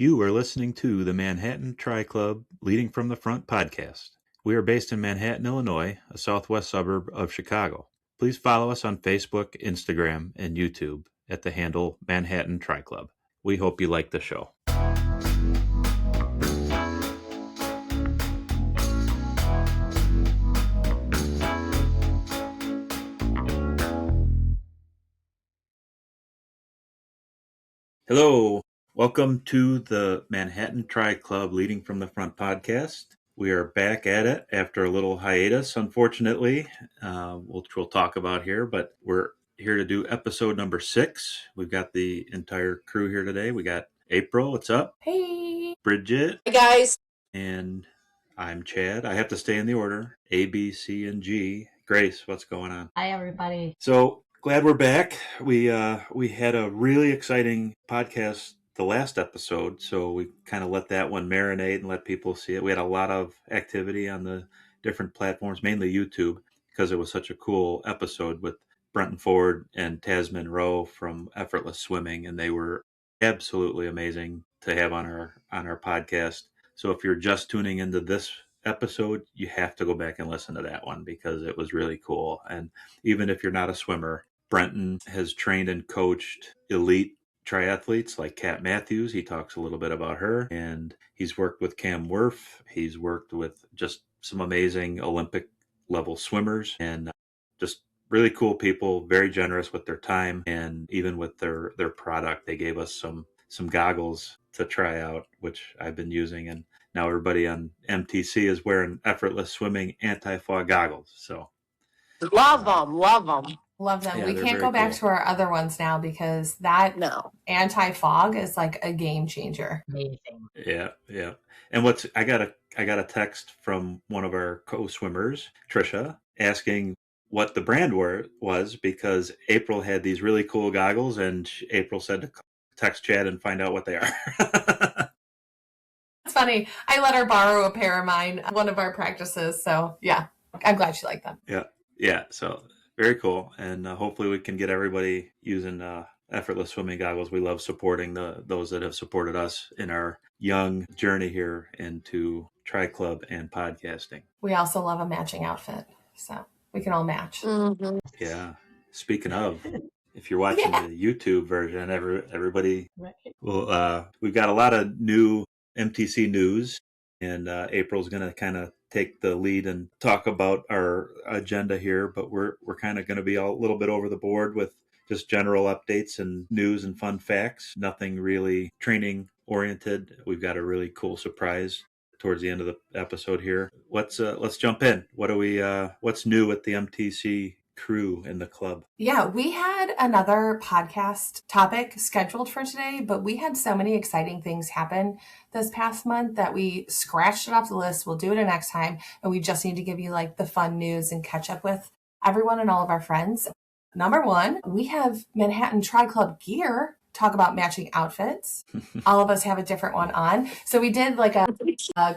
You are listening to the Manhattan Tri Club Leading from the Front podcast. We are based in Manhattan, Illinois, a southwest suburb of Chicago. Please follow us on Facebook, Instagram, and YouTube at the handle Manhattan Tri Club. We hope you like the show. Hello. Welcome to the Manhattan Tri Club Leading from the Front podcast. We are back at it after a little hiatus, unfortunately, which we'll talk about here, but we're here to do episode number 6. We've got the entire crew here today. We got April, what's up? Hey. Bridget. Hey, guys. And I'm Chad. I have to stay in the order, A, B, C, and G. Grace, what's going on? Hi, everybody. So glad we're back. We had a really exciting podcast the last episode, so we kind of let that one marinate and let people see it. We had a lot of activity on the different platforms, mainly YouTube, because it was such a cool episode with Brenton Ford and Tasman Rowe from Effortless Swimming, and they were absolutely amazing to have on our podcast. So if you're just tuning into this episode, you have to go back and listen to that one because it was really cool. And even if you're not a swimmer, Brenton has trained and coached elite triathletes like Kat Matthews. He talks a little bit about her, and he's worked with Cam Werf. He's worked with just some amazing Olympic level swimmers and just really cool people, very generous with their time and even with their product. They gave us some goggles to try out, which I've been using, and now everybody on MTC is wearing Effortless Swimming anti-fog goggles. So love them. Love them. Yeah, we they're can't very go back cool. to our other ones now because that anti-fog is like a game changer. Amazing. Yeah. And I got a text from one of our co-swimmers, Trisha, asking what the brand was because April had these really cool goggles, and April said to text Chad and find out what they are. It's funny. I let her borrow a pair of mine, one of our practices. So yeah, I'm glad she liked them. Yeah. So very cool. And hopefully we can get everybody using Effortless Swimming goggles. We love supporting those that have supported us in our young journey here into Tri Club and podcasting. We also love a matching outfit, so we can all match. Mm-hmm. Yeah. Speaking of, if you're watching the YouTube version, everybody, well, we've got a lot of new MTC news, and April's going to kind of take the lead and talk about our agenda here, but we're kind of going to be a little bit over the board with just general updates and news and fun facts. Nothing really training oriented. We've got a really cool surprise towards the end of the episode here. Let's jump in. What's new at the MTC crew in the club? Yeah, we had another podcast topic scheduled for today, but we had so many exciting things happen this past month that we scratched it off the list. We'll do it next time, and we just need to give you like the fun news and catch up with everyone and all of our friends. Number one, we have Manhattan Tri Club gear. Talk about matching outfits. All of us have a different one on. So we did like a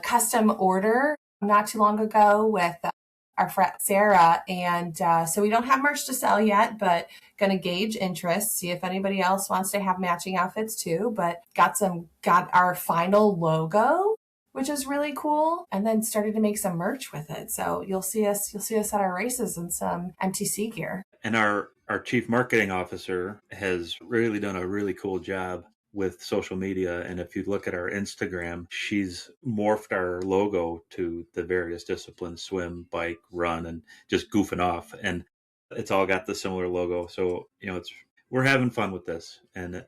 custom order not too long ago with our friend Sarah, and so we don't have merch to sell yet, but gonna gauge interest, see if anybody else wants to have matching outfits too. But got our final logo, which is really cool, and then started to make some merch with it. So you'll see us at our races in some MTC gear. And our chief marketing officer has really done a really cool job with social media. And if you look at our Instagram, she's morphed our logo to the various disciplines: swim, bike, run, and just goofing off. And it's all got the similar logo. So, we're having fun with this. And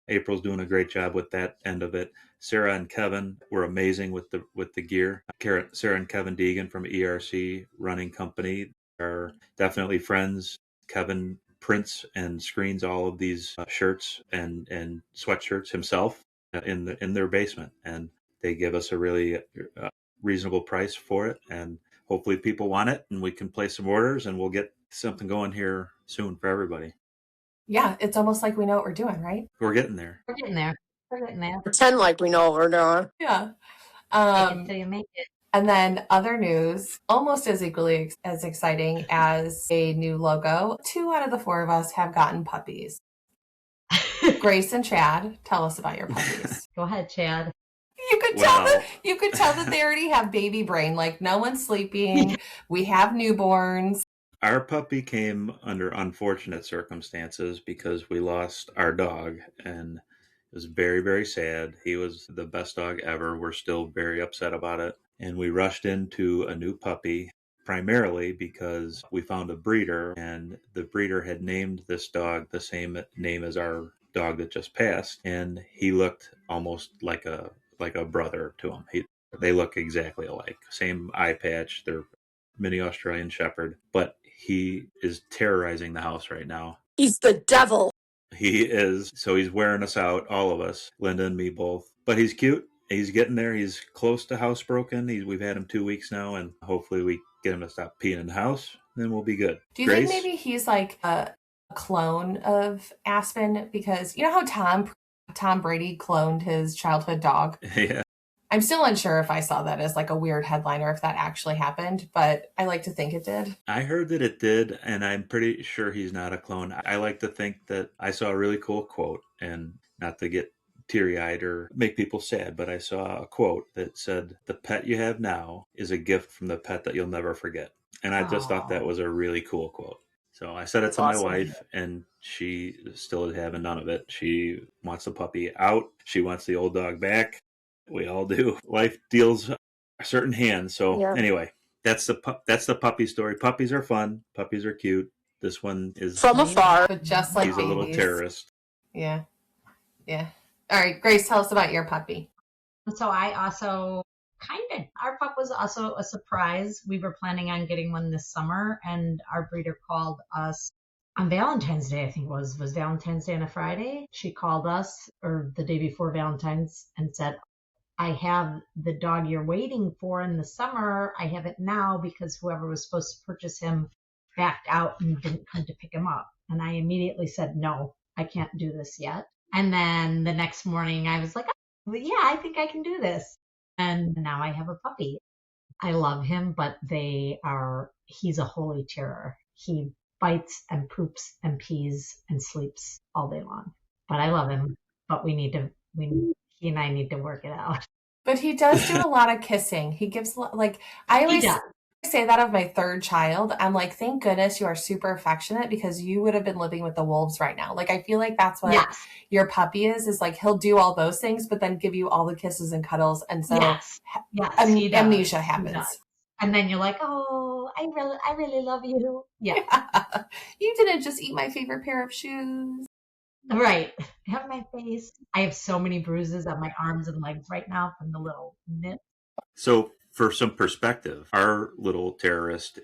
April's doing a great job with that end of it. Sarah and Kevin were amazing with the gear. Sarah and Kevin Deegan from ERC Running Company are definitely friends. Kevin prints and screens all of these shirts and sweatshirts himself in their basement, and they give us a really reasonable price for it, and hopefully people want it and we can place some orders and we'll get something going here soon for everybody. Yeah, it's almost like we know what we're doing, right? We're getting there. Pretend like we know what we're doing. Yeah. So you make it. And then other news, almost as equally as exciting as a new logo. 2 out of the 4 of us have gotten puppies. Grace and Chad, tell us about your puppies. Go ahead, Chad. You could tell that they already have baby brain. Like, no one's sleeping. We have newborns. Our puppy came under unfortunate circumstances because we lost our dog, and it was very, very sad. He was the best dog ever. We're still very upset about it. And we rushed into a new puppy primarily because we found a breeder, and the breeder had named this dog the same name as our dog that just passed, and he looked almost like a brother to him. They look exactly alike. Same eye patch. They're mini Australian Shepherd, but he is terrorizing the house right now. He's the devil. He is. So he's wearing us out, all of us, Linda and me both. But he's cute. He's getting there. He's close to housebroken. We've had him 2 weeks now, and hopefully we get him to stop peeing in the house. Then we'll be good. Do you Grace? think maybe he's like a clone of Aspen? Because you know how Tom Brady cloned his childhood dog? Yeah. I'm still unsure if I saw that as like a weird headline or if that actually happened, but I like to think it did. I heard that it did, and I'm pretty sure he's not a clone. I like to think that I saw a really cool quote, and not to get teary-eyed or make people sad, but I saw a quote that said, "The pet you have now is a gift from the pet that you'll never forget." And I just thought that was a really cool quote. So I said it to my wife, and she still is having none of it. She wants the puppy out. She wants the old dog back. We all do. Life deals a certain hand. So anyway, that's the puppy story. Puppies are fun. Puppies are cute. This one is from afar, but just like he's babies. a little terrorist. Yeah. All right, Grace, tell us about your puppy. So I also our pup was also a surprise. We were planning on getting one this summer, and our breeder called us on Valentine's Day. I think it was Valentine's Day on a Friday. She called us, or the day before Valentine's, and said, "I have the dog you're waiting for in the summer. I have it now because whoever was supposed to purchase him backed out and didn't come to pick him up." And I immediately said, "No, I can't do this yet." And then the next morning I was like, "Oh, yeah, I think I can do this." And now I have a puppy. I love him, but he's a holy terror. He bites and poops and pees and sleeps all day long. But I love him. But he and I need to work it out. But he does do a lot of kissing. He gives, like, I always say that of my third child. I'm like, thank goodness you are super affectionate, because you would have been living with the wolves right now. Like, I feel like that's what your puppy is like, he'll do all those things, but then give you all the kisses and cuddles. And so amnesia happens. And then you're like, "Oh, I really love you." Yeah. You didn't just eat my favorite pair of shoes. Right. Have my face. I have so many bruises on my arms and legs right now from the little nip. So for some perspective, our little terrorist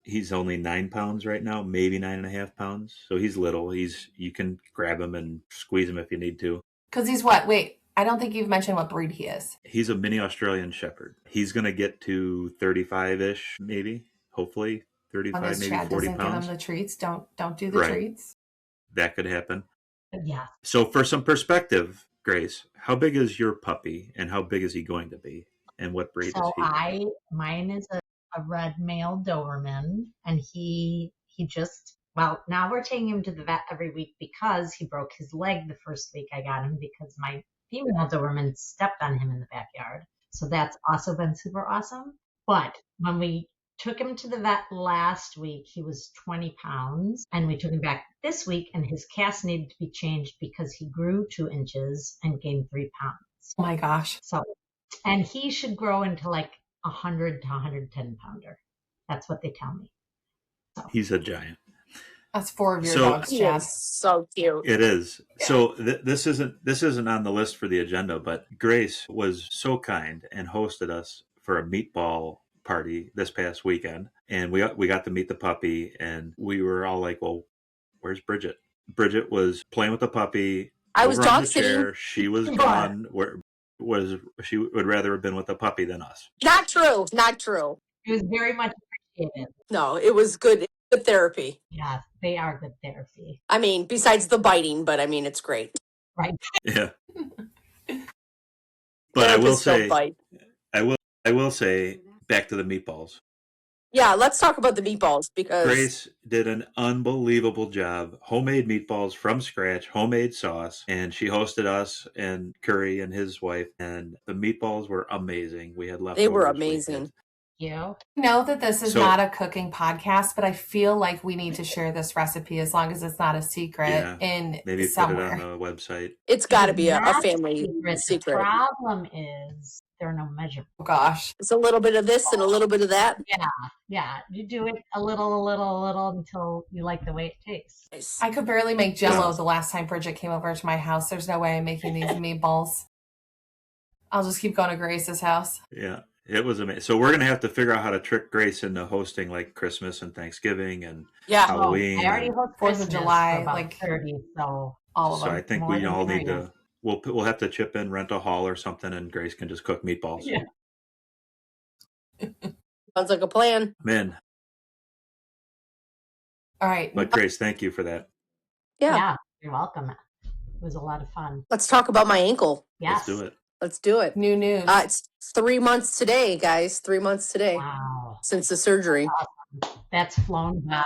he's only 9 pounds right now, maybe 9.5 pounds. So he's little. You can grab him and squeeze him if you need to. Because he's what? Wait, I don't think you've mentioned what breed he is. He's a mini Australian Shepherd. He's going to get to 35-ish, maybe, hopefully 35, maybe Chad 40 doesn't pounds. Give him the treats. Don't do the treats. That could happen. Yeah. So for some perspective, Grace, how big is your puppy, and how big is he going to be, and what breed is he? Mine is a red male Doberman, and now we're taking him to the vet every week because he broke his leg the first week I got him, because my female Doberman stepped on him in the backyard. So that's also been super awesome. But when we took him to the vet last week, he was 20 pounds, and we took him back this week, and his cast needed to be changed because he grew 2 inches and gained 3 pounds. Oh my gosh. And he should grow into like 100 to 110 pounder. That's what they tell me. So. He's a giant. That's 4 of your dogs, Chad. So cute. It is. Yeah. So this isn't on the list for the agenda, but Grace was so kind and hosted us for a meatball party this past weekend, and we got to meet the puppy, and we were all like, "Well, where's Bridget?" Bridget was playing with the puppy. I was dog sitting. She was gone. She would rather have been with the puppy than us. Not true. It was very much appreciated. No, it was good. Good therapy. Yeah, they are good therapy. I mean, besides the biting, but I mean, it's great. Right. Yeah. But I will say, back to the meatballs. Yeah, let's talk about the meatballs because Grace did an unbelievable job. Homemade meatballs from scratch, homemade sauce, and she hosted us and Curry and his wife, and the meatballs were amazing. We had they were leftovers. amazing. You. I know that this is So- not a cooking podcast, but I feel like we need to share this recipe as long as it's not a secret Yeah, in Maybe somewhere. put it on the website. It's got to It be is a not family The secret. problem is there are no measurements. Oh gosh. It's a little bit of this and a little bit of that. Yeah, you do it a little until you like the way it tastes. Nice. I could barely make jello Yeah. the last time Bridget came over to my house. There's no way I'm making these meatballs. I'll just keep going to Grace's house. Yeah, it was amazing. So we're gonna have to figure out how to trick Grace into hosting like Christmas and Thanksgiving and Yeah. Halloween. I already and- hooked 4th of Christmas July, for about like 30, so all of So them. I think More we than all need fair. to. We'll have to chip in, rent a hall or something, and Grace can just cook meatballs. Yeah. Sounds like a plan. Man, All right. but Grace, thank you for that. Yeah. you're welcome. It was a lot of fun. Let's talk about my ankle. Yes. Let's do it. Let's do it. New news. It's 3 months today, guys. 3 months today Wow, since the surgery. that's flown by.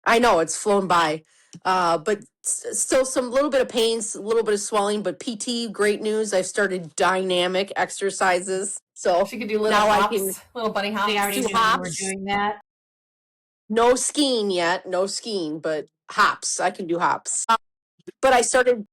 I know it's flown by, but still some little bit of pains, a little bit of swelling. But PT, great news. I've started dynamic exercises, so She could do little now I hops, can- little bunny hops. We already do knew you were hops. doing that. no skiing yet, no skiing, but hops. I can do hops. But I started,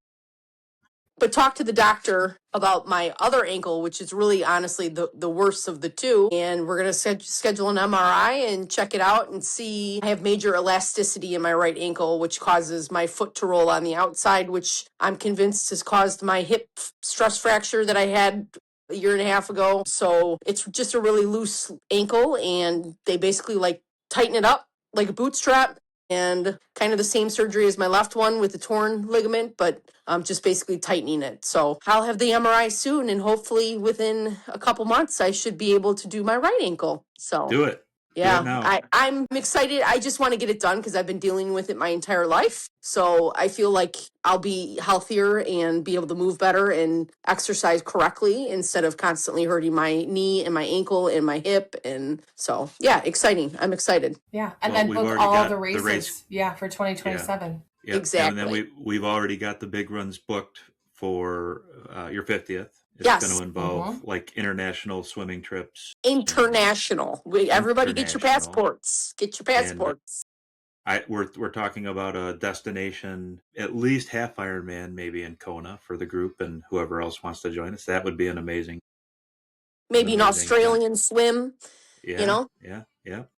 but talked to the doctor about my other ankle, which is really honestly the worst of the two. And we're going to schedule an MRI and check it out and see. I have major elasticity in my right ankle, which causes my foot to roll on the outside, which I'm convinced has caused my hip stress fracture that I had a year and a half ago. So it's just a really loose ankle, and they basically like tighten it up like a bootstrap. And kind of the same surgery as my left one with the torn ligament, but just basically tightening it. So I'll have the MRI soon, and hopefully within a couple months, I should be able to do my right ankle. So Do it. yeah, now. I'm excited. I just want to get it done because I've been dealing with it my entire life. So I feel like I'll be healthier and be able to move better and exercise correctly instead of constantly hurting my knee and my ankle and my hip. And so, yeah, exciting. I'm excited. Yeah. And Well, then we've book already all got the the races. race. Yeah, for 2027. Yep. Exactly. And then we've already got the big runs booked for your 50th. It's Yes. going to involve like international swimming trips. International. Everybody get your International. passports. Get your passports. We're talking about a destination, at least half Ironman, maybe in Kona for the group, and whoever else wants to join us. That would be an amazing. Maybe an amazing Australian swim. Yeah. You know? Yeah.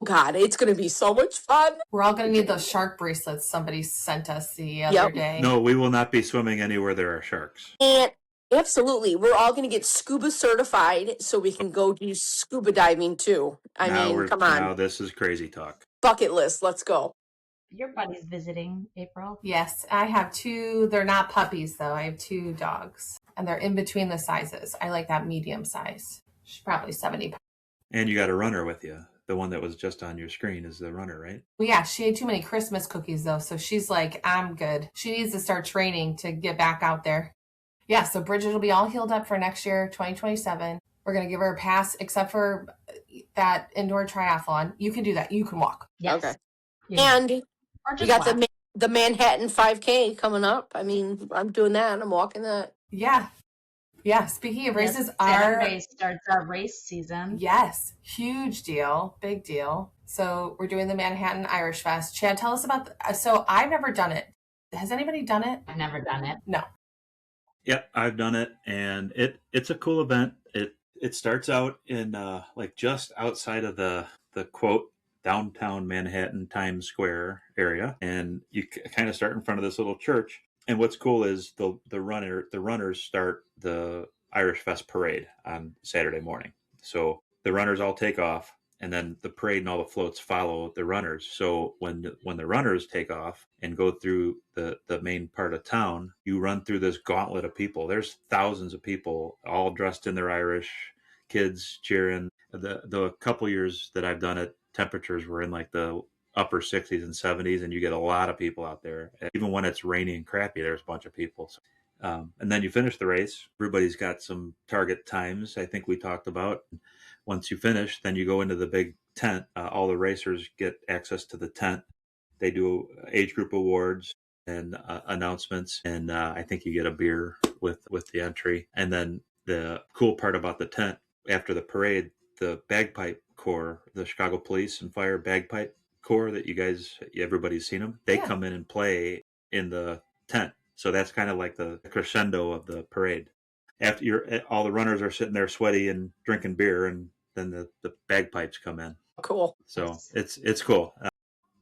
God, it's going to be so much fun. We're all going to need those shark bracelets somebody sent us the other Yep. day. No, we will not be swimming anywhere there are sharks. And absolutely, we're all going to get scuba certified so we can go do scuba diving too. Come on. Now this is crazy talk. Bucket list. Let's go. Your buddy's visiting, April. Yes, I have two. They're not puppies, though. I have two dogs, and they're in between the sizes. I like that medium size. She's probably 70 pounds. And you got a runner with you. The one that was just on your screen is the runner, right? Well, yeah, she ate too many Christmas cookies, though, so she's like, I'm good. She needs to start training to get back out there. Yeah, so Bridget will be all healed up for next year, 2027. We're going to give her a pass, except for that indoor triathlon. You can do that. You can walk. Yes. Okay. Yeah. And Or you just got walk. the Manhattan 5K coming up. I'm doing that. I'm walking that. Yeah. Yeah, speaking of races, Yes, Saturday starts our race season. Yes, huge deal, big deal. So we're doing the Manhattan Irish Fest. Chad, tell us about. So I've never done it. Has anybody done it? I've never done it. No. Yep, I've done it, and it's a cool event. It starts out in like just outside of the quote downtown Manhattan Times Square area, and you kind of start in front of this little church. And what's cool is the runners start the Irish Fest parade on Saturday morning. So the runners all take off, and then the parade and all the floats follow the runners. So when the runners take off and go through the main part of town, you run through this gauntlet of people. There's thousands of people all dressed in their Irish, kids cheering. The couple years that I've done it, temperatures were in like the upper 60s and 70s, and you get a lot of people out there. Even when it's rainy and crappy, there's a bunch of people. And then you finish the race. Everybody's got some target times I think we talked about. Once you finish, then you go into the big tent. All the racers get access to the tent. They do age group awards and announcements, and I think you get a beer with the entry. And then the cool part about the tent, after the parade, the bagpipe corps, the Chicago Police and Fire bagpipe corps that everybody's seen them, they come in and play in the tent. So that's kind of like the crescendo of the parade. After all the runners are sitting there sweaty and drinking beer, and then the bagpipes come in. Cool. So it's cool.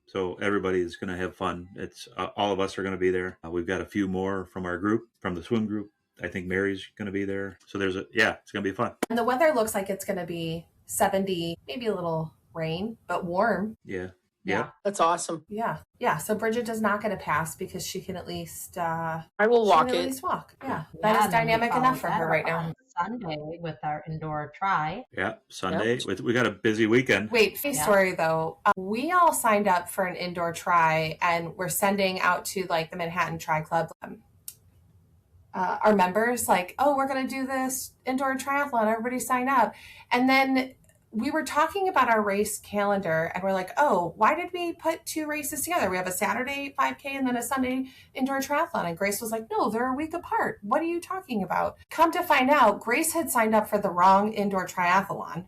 So everybody's going to have fun. It's all of us are going to be there. We've got a few more from our group, from the swim group. I think Mary's going to be there. So it's going to be fun. And the weather looks like it's going to be 70, maybe a little rain, but warm. Yeah. That's awesome. Yeah. So Bridget does not get a pass because she can at least I will walk At it. least walk. Yeah. That is dynamic enough for her right now. Sunday with our indoor try. Yeah. Sunday. We got a busy weekend. Wait, funny story though. We all signed up for an indoor try, and we're sending out to like the Manhattan Tri Club. Our members like, oh, we're going to do this indoor triathlon. Everybody sign up. And then we were talking about our race calendar, and we're like, oh, why did we put two races together? We have a Saturday 5K and then a Sunday indoor triathlon. And Grace was like, no, they're a week apart. What are you talking about? Come to find out, Grace had signed up for the wrong indoor triathlon.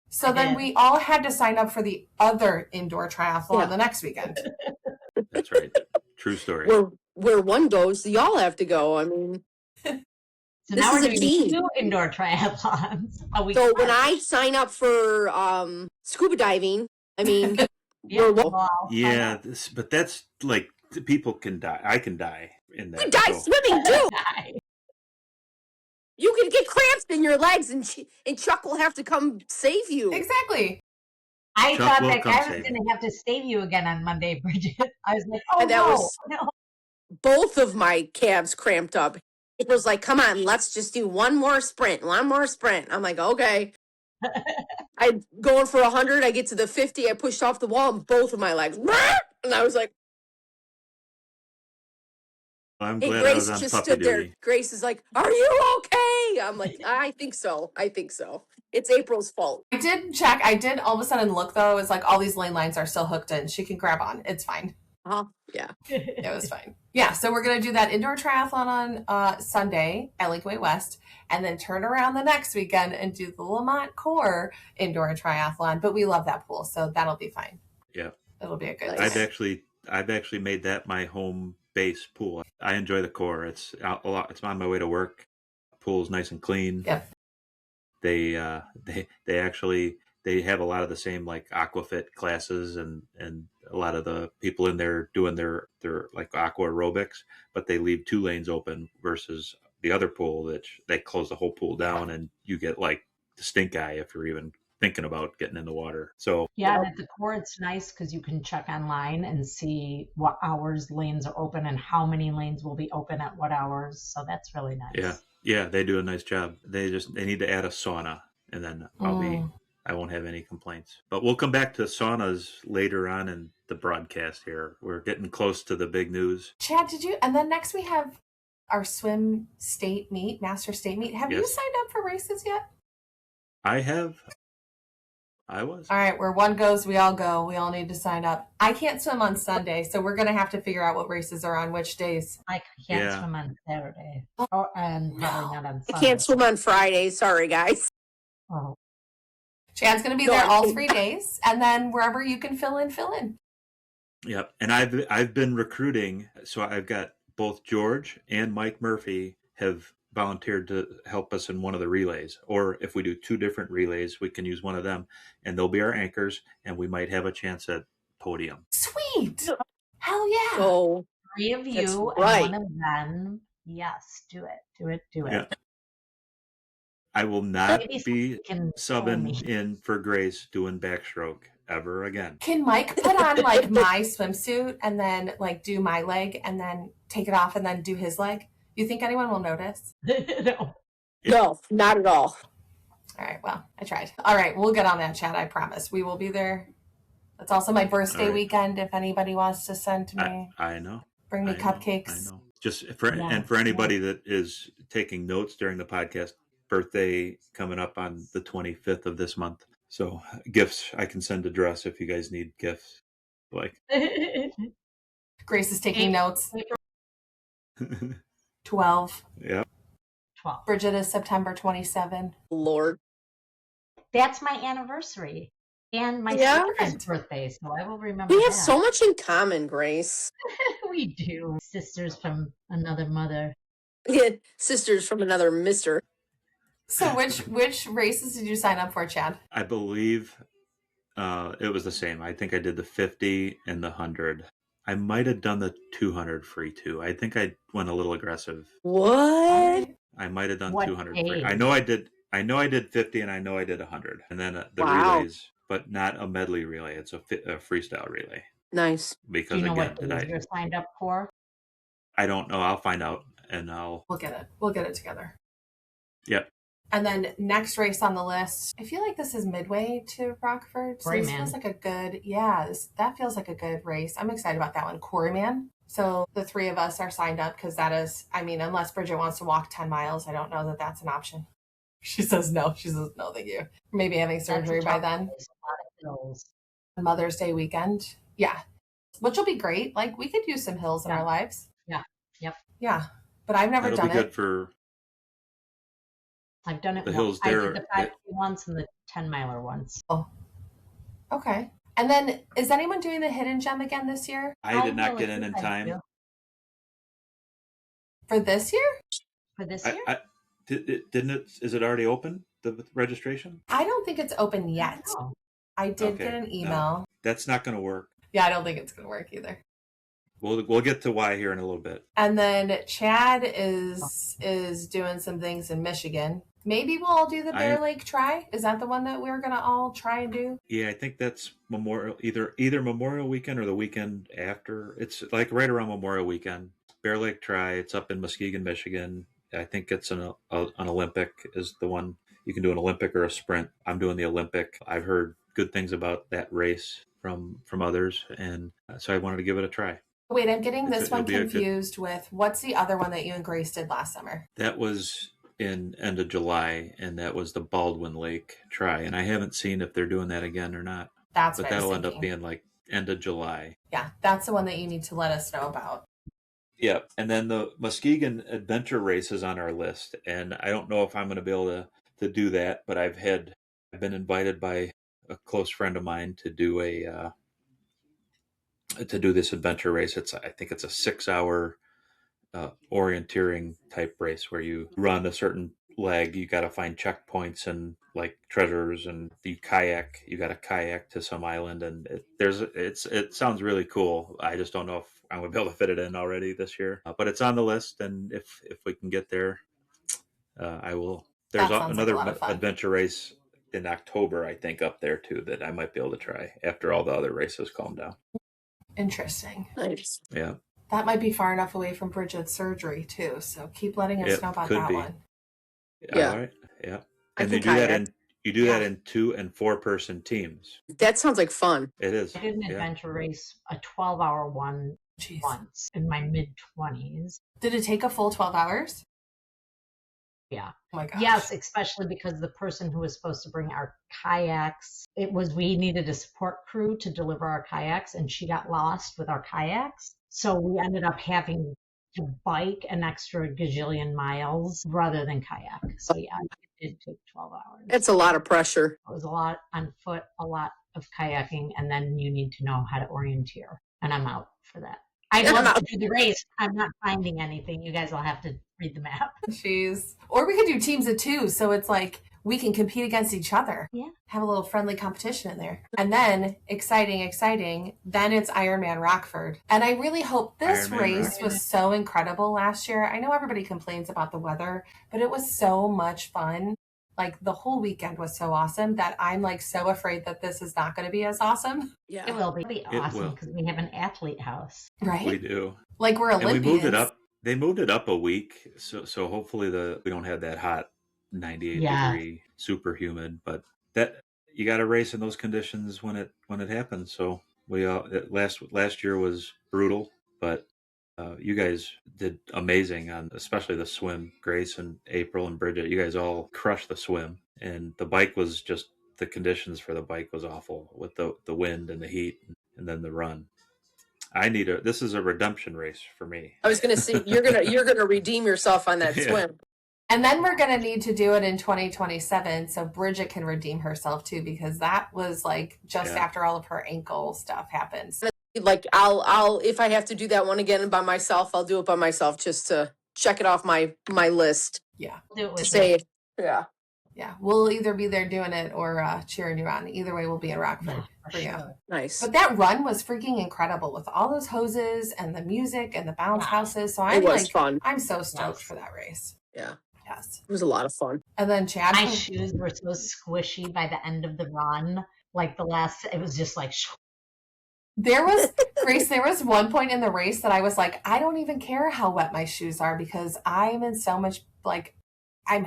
So then we all had to sign up for the other indoor triathlon the next weekend. That's right. True story. Where one goes, y'all have to go. I mean, So this now is we're a doing team. 2 indoor triathlons a week. So when I sign up for scuba diving, I mean, but that's like people can die. I can die in that. you die swimming too. You can get cramps in your legs, and Chuck will have to come save you. Exactly. I Chuck thought will that come I was save going to have to save you again on Monday, Bridget. I was like, oh, And that no, was- no. Both of my calves cramped up. It was like, come on, let's just do one more sprint. I'm like, okay. I'm going for 100. I get to the 50. I pushed off the wall, and both of my legs. And I was like, I'm hey, glad I Grace was on just puppy stood there. duty. Grace is like, are you okay? I'm like, I think so. It's April's fault. I did check. I did all of a sudden look though. It's like all these lane lines are still hooked in. She can grab on. It's fine. Yeah. It was fine. Yeah. So we're going to do that indoor triathlon on Sunday at Lakeway West, and then turn around the next weekend and do the Lamont Core indoor triathlon. But we love that pool, so that'll be fine. Yeah. It'll be a good Nice. time. I've actually made that my home base pool. I enjoy the core. It's a lot. It's on my way to work. Pool's nice and clean. Yep. They have a lot of the same like aquafit classes and a lot of the people in there doing their like aqua aerobics, but they leave 2 lanes open versus the other pool that they close the whole pool down, and you get like the stink eye if you're even thinking about getting in the water. So Yeah, and at the core, it's nice because you can check online and see what hours lanes are open and how many lanes will be open at what hours. So that's really nice. Yeah, they do a nice job. They need to add a sauna, and then I won't have any complaints. But we'll come back to saunas later on in the broadcast here. We're getting close to the big news. Chad, did you? And then next we have our swim state meet, master state meet. Have you signed up for races yet? I have. I was. All right, where one goes, we all go. We all need to sign up. I can't swim on Sunday, so we're going to have to figure out what races are on which days. I can't swim on Saturday. And probably not on Sunday. I can't swim on Friday. Sorry, guys. Oh. Chad's going to be there all 3 days, and then wherever you can fill in. Yep. And I've been recruiting, so I've got both George and Mike Murphy have volunteered to help us in one of the relays. Or if we do 2 different relays, we can use one of them, and they'll be our anchors, and we might have a chance at podium. Sweet. Hell yeah. So 3 of That's you right. and one of them. Yes, do it. Yeah. I will not Maybe be can subbing in for Grace doing backstroke ever again. Can Mike put on like my swimsuit and then like do my leg and then take it off and then do his leg? You think anyone will notice? No. no, not at all. All right, well, I tried. All right, we'll get on that, Chad. I promise. We will be there. That's also my birthday weekend if anybody wants to send me. I know. Bring me cupcakes. I know. Just for anybody that is taking notes during the podcast, birthday coming up on the 25th of this month. So gifts, I can send a dress if you guys need gifts. Like, Grace is taking April notes. 12. yeah, 12th. Bridget is September 27. Lord. That's my anniversary and my Yeah. sister's birthday, so I will remember We have that. so much in common, Grace. We do. Sisters from another mother. Sisters from another mister. So which races did you sign up for, Chad? I believe it was the same. I think I did the 50 and the 100. I might have done the 200 free too. I think I went a little aggressive. What? I might have done What 200 free. age? I know I did 50 and I know I did 100. And then the Wow. relays, but not a medley relay. It's a freestyle relay. Nice. Do Because you know again, what days you're signed up for? I don't know. I'll find out and We'll get it together. Yep. And then next race on the list, I feel like this is midway to Rockford. So this Quarryman. feels like a good, that feels like a good race. I'm excited about that one. Quarryman. So the three of us are signed up because that is, I mean, unless Bridget wants to walk 10 miles, I don't know that that's an option. She says no. She says no, thank you. Maybe having surgery by then. There's a lot of hills. Mother's Day weekend. Yeah. Which will be great. Like we could use some hills in our lives. Yeah. Yep. Yeah. But I've never That'll done be good it. for I've done it the once. hills I there. did the 5K once and the 10-miler once. Oh. Okay. And then is anyone doing the hidden gem again this year? I did not will get if in you'd like time. to. For this year? For this year? Didn't it? Is it already open? The registration? I don't think it's open yet. Oh. I did Okay, get an no. email. That's not going to work. Yeah, I don't think it's going to work either. We'll get to why here in a little bit. And then Chad is doing some things in Michigan. Maybe we'll all do the Bear Lake Try. Is that the one that we're going to all try and do? Yeah, I think that's either Memorial Weekend or the weekend after. It's like right around Memorial Weekend. Bear Lake Try. It's up in Muskegon, Michigan. I think it's an Olympic is the one. You can do an Olympic or a sprint. I'm doing the Olympic. I've heard good things about that race from others, and so I wanted to give it a try. Wait, I'm getting this one confused with what's the other one that you and Grace did last summer? That was in end of July, and that was the Baldwin Lake Try, and I haven't seen if they're doing that again or not. But that'll end up being like end of July. Yeah, that's the one that you need to let us know about. Yeah, and then the Muskegon Adventure Race is on our list, and I don't know if I'm going to be able to do that, but I've been invited by a close friend of mine to do this adventure race. I think it's a 6-hour orienteering type race where you run a certain leg. You got to find checkpoints and like treasures, and you got to kayak to some island, and it sounds really cool. I just don't know if I'm going to be able to fit it in already this year, but it's on the list, and if we can get there, I will. There's another adventure race in October, I think, up there too, that I might be able to try after all the other races calm down. Interesting. Nice. Yeah. That might be far enough away from Bridget's surgery too, so keep letting us know about that one. Yeah. All right. Yeah. And you do that in 2 and 4 person teams. That sounds like fun. It is. I did an adventure race, a 12-hour one once in my mid-20s. Did it take a full 12 hours? Yeah. Oh my gosh. Yes, especially because the person who was supposed to bring our kayaks, we needed a support crew to deliver our kayaks, and she got lost with our kayaks. So we ended up having to bike an extra gajillion miles rather than kayak. So yeah, it did take 12 hours. It's a lot of pressure. It was a lot on foot, a lot of kayaking, and then you need to know how to orienteer. And I'm out for that. I'd love to do the race. I'm not finding anything. You guys will have to read the map. Jeez. Or we could do teams of 2, so it's like we can compete against each other. Yeah. Have a little friendly competition in there. And then, exciting, then it's Ironman Rockford. And I really hope this race was so incredible last year. I know everybody complains about the weather, but it was so much fun. Like the whole weekend was so awesome that I'm like so afraid that this is not going to be as awesome. Yeah. It will be awesome because we have an athlete house. Right? We do. Like we're Olympians. And we moved it up. They moved it up a week, so hopefully we don't have that hot 98 degree super humid, but that you got to race in those conditions when it happens. So we last year was brutal, but you guys did amazing on especially the swim. Grace and April and Bridget, you guys all crushed the swim, and the bike was just the conditions for the bike was awful with the wind and the heat and then the run. This is a redemption race for me. I was going to say you're gonna redeem yourself on that Yeah. swim. And then we're going to need to do it in 2027 so Bridget can redeem herself too, because that was like just after all of her ankle stuff happens. Like I'll if I have to do that one again by myself, I'll do it by myself just to check it off my list. Yeah. Do it To with say, me. yeah. Yeah. We'll either be there doing it or cheering you on. Either way, we'll be in Rockford for you. Sure. Nice. But that run was freaking incredible with all those hoses and the music and the bounce houses. So It was fun. I'm so stoked for that race. Yeah. Yes. It was a lot of fun. And then Chad. My shoes were so squishy by the end of the run. Like it was just like. There was one point in the race that I was like, I don't even care how wet my shoes are because I'm in so much like I'm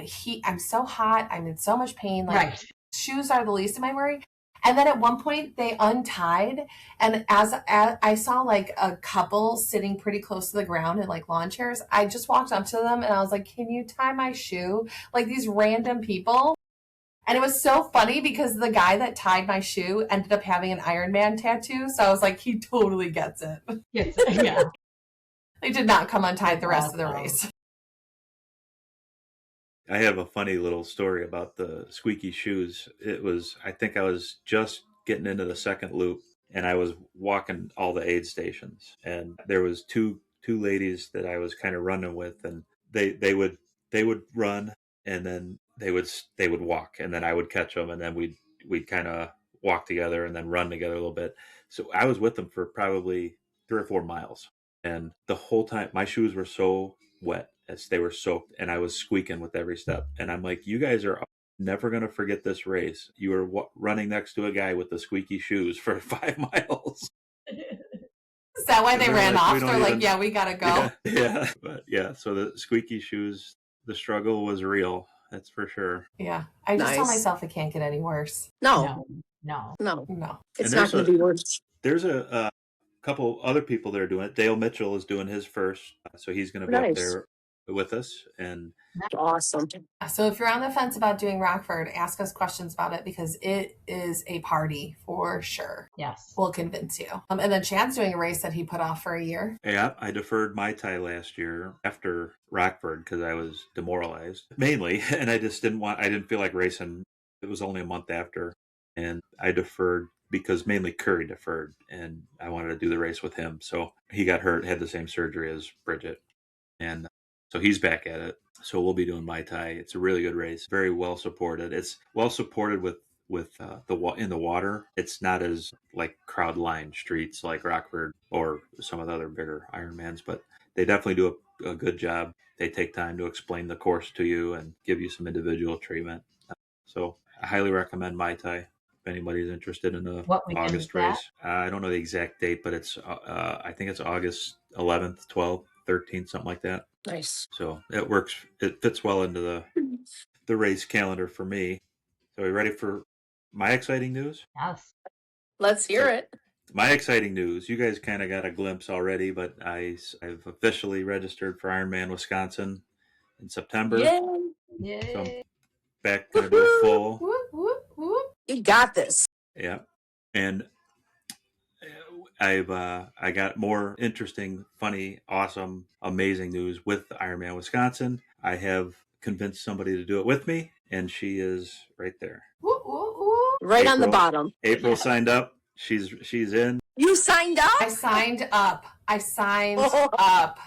so hot. I'm in so much pain. Like Right. shoes are the least of my worry. And then at one point they untied, and as I saw like a couple sitting pretty close to the ground in like lawn chairs, I just walked up to them and I was like, "Can you tie my shoe?" Like these random people. And it was so funny because the guy that tied my shoe ended up having an Iron Man tattoo, so I was like, he totally gets it. Yes, yeah. They did not come untied the rest of the race. I have a funny little story about the squeaky shoes. I think I was just getting into the second loop and I was walking all the aid stations, and there was two ladies that I was kind of running with, and they would run and then they would walk, and then I would catch them, and then we'd kind of walk together and then run together a little bit. So I was with them for probably 3 or 4 miles, and the whole time my shoes were so wet as they were soaked, and I was squeaking with every step. And I'm like, you guys are never going to forget this race. You were running next to a guy with the squeaky shoes for 5 miles. Is that why they ran off? They're like, yeah, we got to go. Yeah. But yeah, so the squeaky shoes, the struggle was real. That's for sure. Yeah. I just tell myself it can't get any worse. No. It's not going to be worse. There's a couple other people that are doing it. Dale Mitchell is doing his first, so he's going to be up there with us, and awesome. So if you're on the fence about doing Rockford, ask us questions about it because it is a party for sure. Yes, we'll convince you. And then Chad's doing a race that he put off for a year. Yeah, I deferred Mai Tai last year after Rockford because I was demoralized mainly, and I didn't feel like racing. It was only a month after, and I deferred because mainly Curry deferred, and I wanted to do the race with him. So he got hurt, had the same surgery as Bridget, and so he's back at it. So we'll be doing Mai Tai. It's a really good race, very well supported. It's well supported with in the water. It's not as like crowd lined streets like Rockford or some of the other bigger Ironmans, but they definitely do a good job. They take time to explain the course to you and give you some individual treatment. So I highly recommend Mai Tai if anybody's interested in the August race. I don't know the exact date, but it's I think it's August 11th, 12th, 13th, something like that. Nice. So it works. It fits well into the race calendar for me. So are you ready for my exciting news? Yes. Let's hear it. My exciting news. You guys kind of got a glimpse already, but I've officially registered for Ironman Wisconsin in September. Yay. So I'm back going to do a full. Whoop, whoop, whoop. You got this. Yeah. And I got more interesting, funny, awesome, amazing news with Ironman Wisconsin. I have convinced somebody to do it with me, and she is right there. Whoop, whoop, whoop. Right on the bottom. April signed up. She's in. You signed up? I signed up. Up.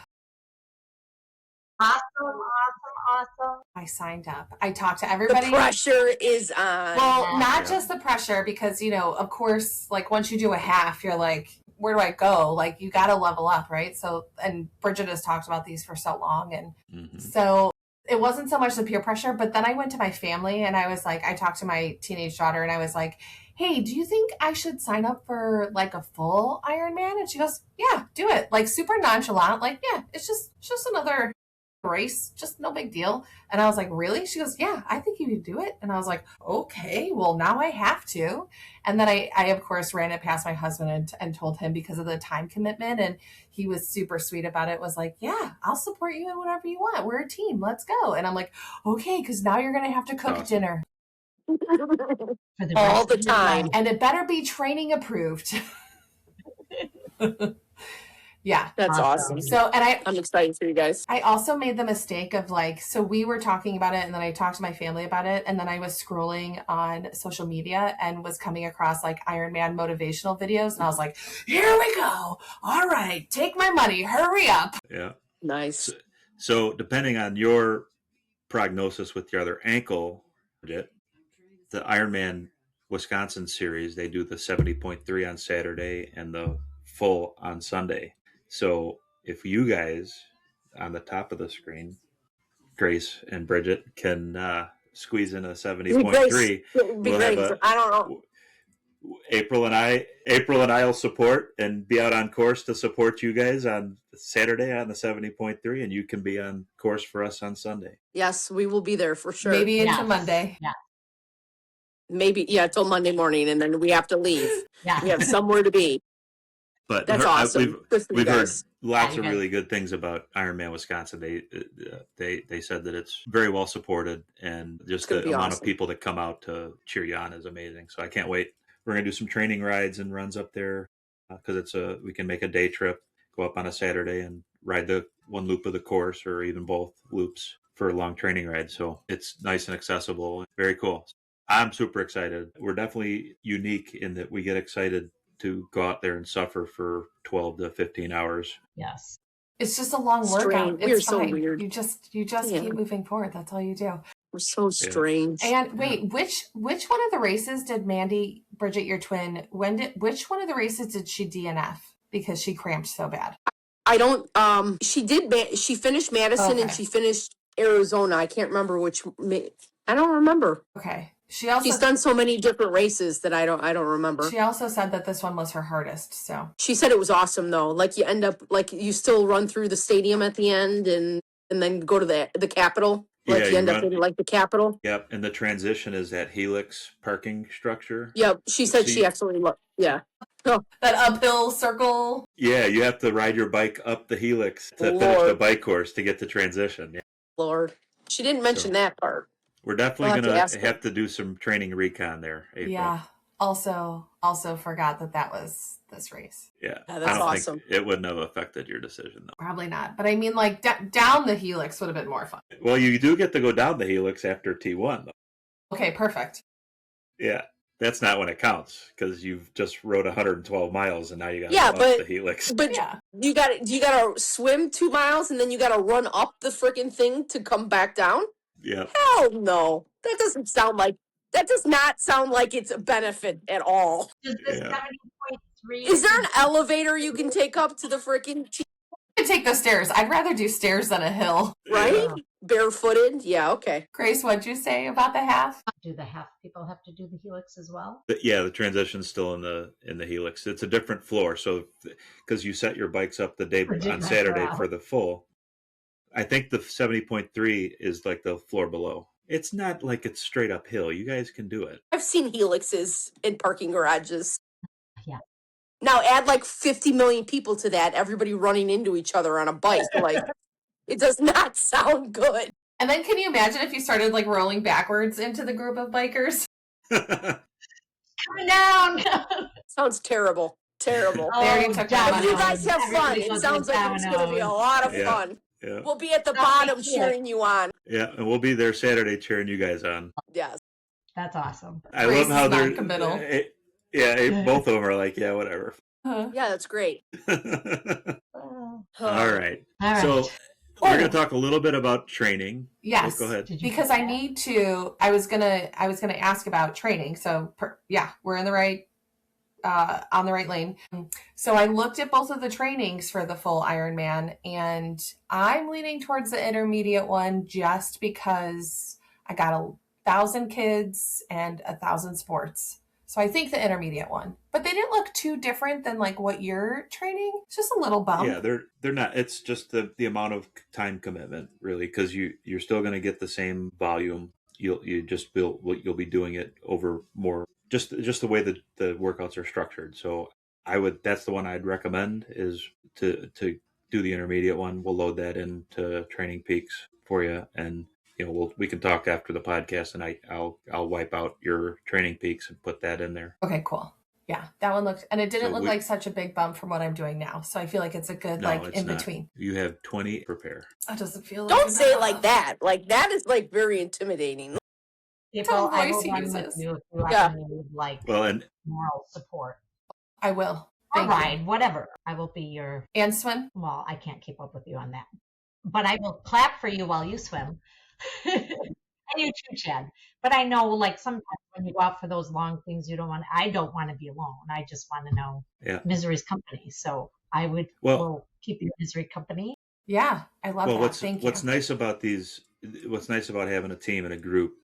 Awesome. I signed up. I talked to everybody. The pressure is on. Well, not just the pressure, because, of course, like once you do a half, you're like, where do I go? Like, you got to level up, right? So, and Bridget has talked about these for so long. And so it wasn't so much the peer pressure, but then I went to my family and I was like, I talked to my teenage daughter and I was like, hey, do you think I should sign up for like a full Ironman? And she goes, yeah, do it. Like super nonchalant. Like, yeah, it's just another race, just no big deal. And I was like, really? She goes, yeah, I think you could do it. And I was like, okay, well now I have to. And then I of course ran it past my husband and told him because of the time commitment, and he was super sweet about it, was like, yeah, I'll support you in whatever you want, we're a team, let's go. And I'm like, okay, because now you're gonna have to cook dinner. For the All rest the of your time. life. And it better be training approved. Yeah. That's awesome. So, and I'm excited for you guys. I also made the mistake of like, so we were talking about it and then I talked to my family about it. And then I was scrolling on social media and was coming across like Ironman motivational videos. And I was like, here we go. All right, take my money. Hurry up. Yeah. Nice. So depending on your prognosis with your other ankle, the Ironman Wisconsin series, they do the 70.3 on Saturday and the full on Sunday. So if you guys on the top of the screen, Grace and Bridget, can squeeze in a 70.3, we'll have a I don't know. April and I will support and be out on course to support you guys on Saturday on the 70.3, and you can be on course for us on Sunday. Yes, we will be there for sure. Maybe into Monday. Yeah. Maybe, till Monday morning, and then we have to leave. Yeah. We have somewhere to be. But That's awesome. We've heard guys. lots Yeah, of really good things about Ironman Wisconsin. They said that it's very well supported, and just the amount of people that come out to cheer you on is amazing. So I can't wait. We're gonna do some training rides and runs up there because we can make a day trip, go up on a Saturday and ride the one loop of the course or even both loops for a long training ride. So it's nice and accessible. Very cool. I'm super excited. We're definitely unique in that we get excited to go out there and suffer for 12 to 15 hours. Yes. It's just a long workout. We're It's so fine. weird. You just keep moving forward. That's all you do. We're so strange. And wait, which one of the races did Mandy, Bridget, your twin, which one of the races did she DNF because she cramped so bad? I don't, she finished Madison and she finished Arizona. I can't remember I don't remember. Okay. She's done so many different races that I don't remember. She also said that this one was her hardest. So she said it was awesome though. Like you end up, like you still run through the stadium at the end and then go to the Capitol. Like you end up in like the Capitol. Yep. And the transition is that helix parking structure. Yep. She said she absolutely loved. Yeah. Oh, that uphill circle. Yeah, you have to ride your bike up the helix to finish the bike course to get the transition. Yeah. Lord, she didn't mention that part. We're definitely going to have to do some training recon there, April. Yeah. Also forgot that was this race. Yeah. That's awesome. Think it wouldn't have affected your decision, though. Probably not. But I mean, like, down the helix would have been more fun. Well, you do get to go down the helix after T1, though. Okay, perfect. Yeah. That's not when it counts because you've just rode 112 miles and now you got to go up the helix. But you got to swim 2 miles and then you got to run up the freaking thing to come back down? Yeah. Hell no. That does not sound like it's a benefit at all. Does the 70.3 Is there an elevator you can take up to the freaking take the stairs? I'd rather do stairs than a hill. Right? Yeah. Barefooted? Yeah, okay. Grace, what'd you say about the half? Do the half people have to do the helix as well? Yeah, the transition's still in the helix. It's a different floor. So because you set your bikes up the day on Saturday for the full, I think the 70.3 is like the floor below. It's not like it's straight uphill. You guys can do it. I've seen helixes in parking garages. Yeah. Now add like 50 million people to that, everybody running into each other on a bike. Like, it does not sound good. And then can you imagine if you started like rolling backwards into the group of bikers? Coming down. Sounds terrible. Terrible. You guys have fun. It sounds like it's going to be a lot of fun. Yeah. We'll be at the bottom cheering you on. Yeah, and we'll be there Saturday cheering you guys on. Yes. That's awesome. I love how they're both of them are like, yeah, whatever. Yeah, that's great. All right. So we're going to talk a little bit about training. Yes. Go ahead. Because I need to. I was gonna ask about training. So we're in the right. On the right lane. So I looked at both of the trainings for the full Ironman, and I'm leaning towards the intermediate one just because I got 1,000 kids and 1,000 sports. So I think the intermediate one, but they didn't look too different than like what you're training. It's just a little bump. Yeah, they're not. It's just the amount of time commitment, really, because you're still going to get the same volume. You'll be doing it over more. Just the way that the workouts are structured. So that's the one I'd recommend is to do the intermediate one. We'll load that into Training Peaks for you. And we can talk after the podcast, and I'll wipe out your Training Peaks and put that in there. Okay, cool. Yeah, that one looked, and it didn't So look like such a big bump from what I'm doing now. So I feel like it's a good, No, like, it's in not. between. You have 20 prepare. That doesn't feel like Don't say it like enough. that. Like that is like very intimidating. People, I will voice he run with uses. you if you Yeah. ever need like Well, and moral support. I will. Or Thank you. ride, whatever. I will be your, And swim. well, I can't keep up with you on that. But I will clap for you while you swim. And you too, Chad. But I know, like, sometimes when you go out for those long things, I don't want to be alone. I just want to know yeah. misery's company. So I will keep you misery company. Yeah, I love that. Thank you. What's nice about having a team and a group,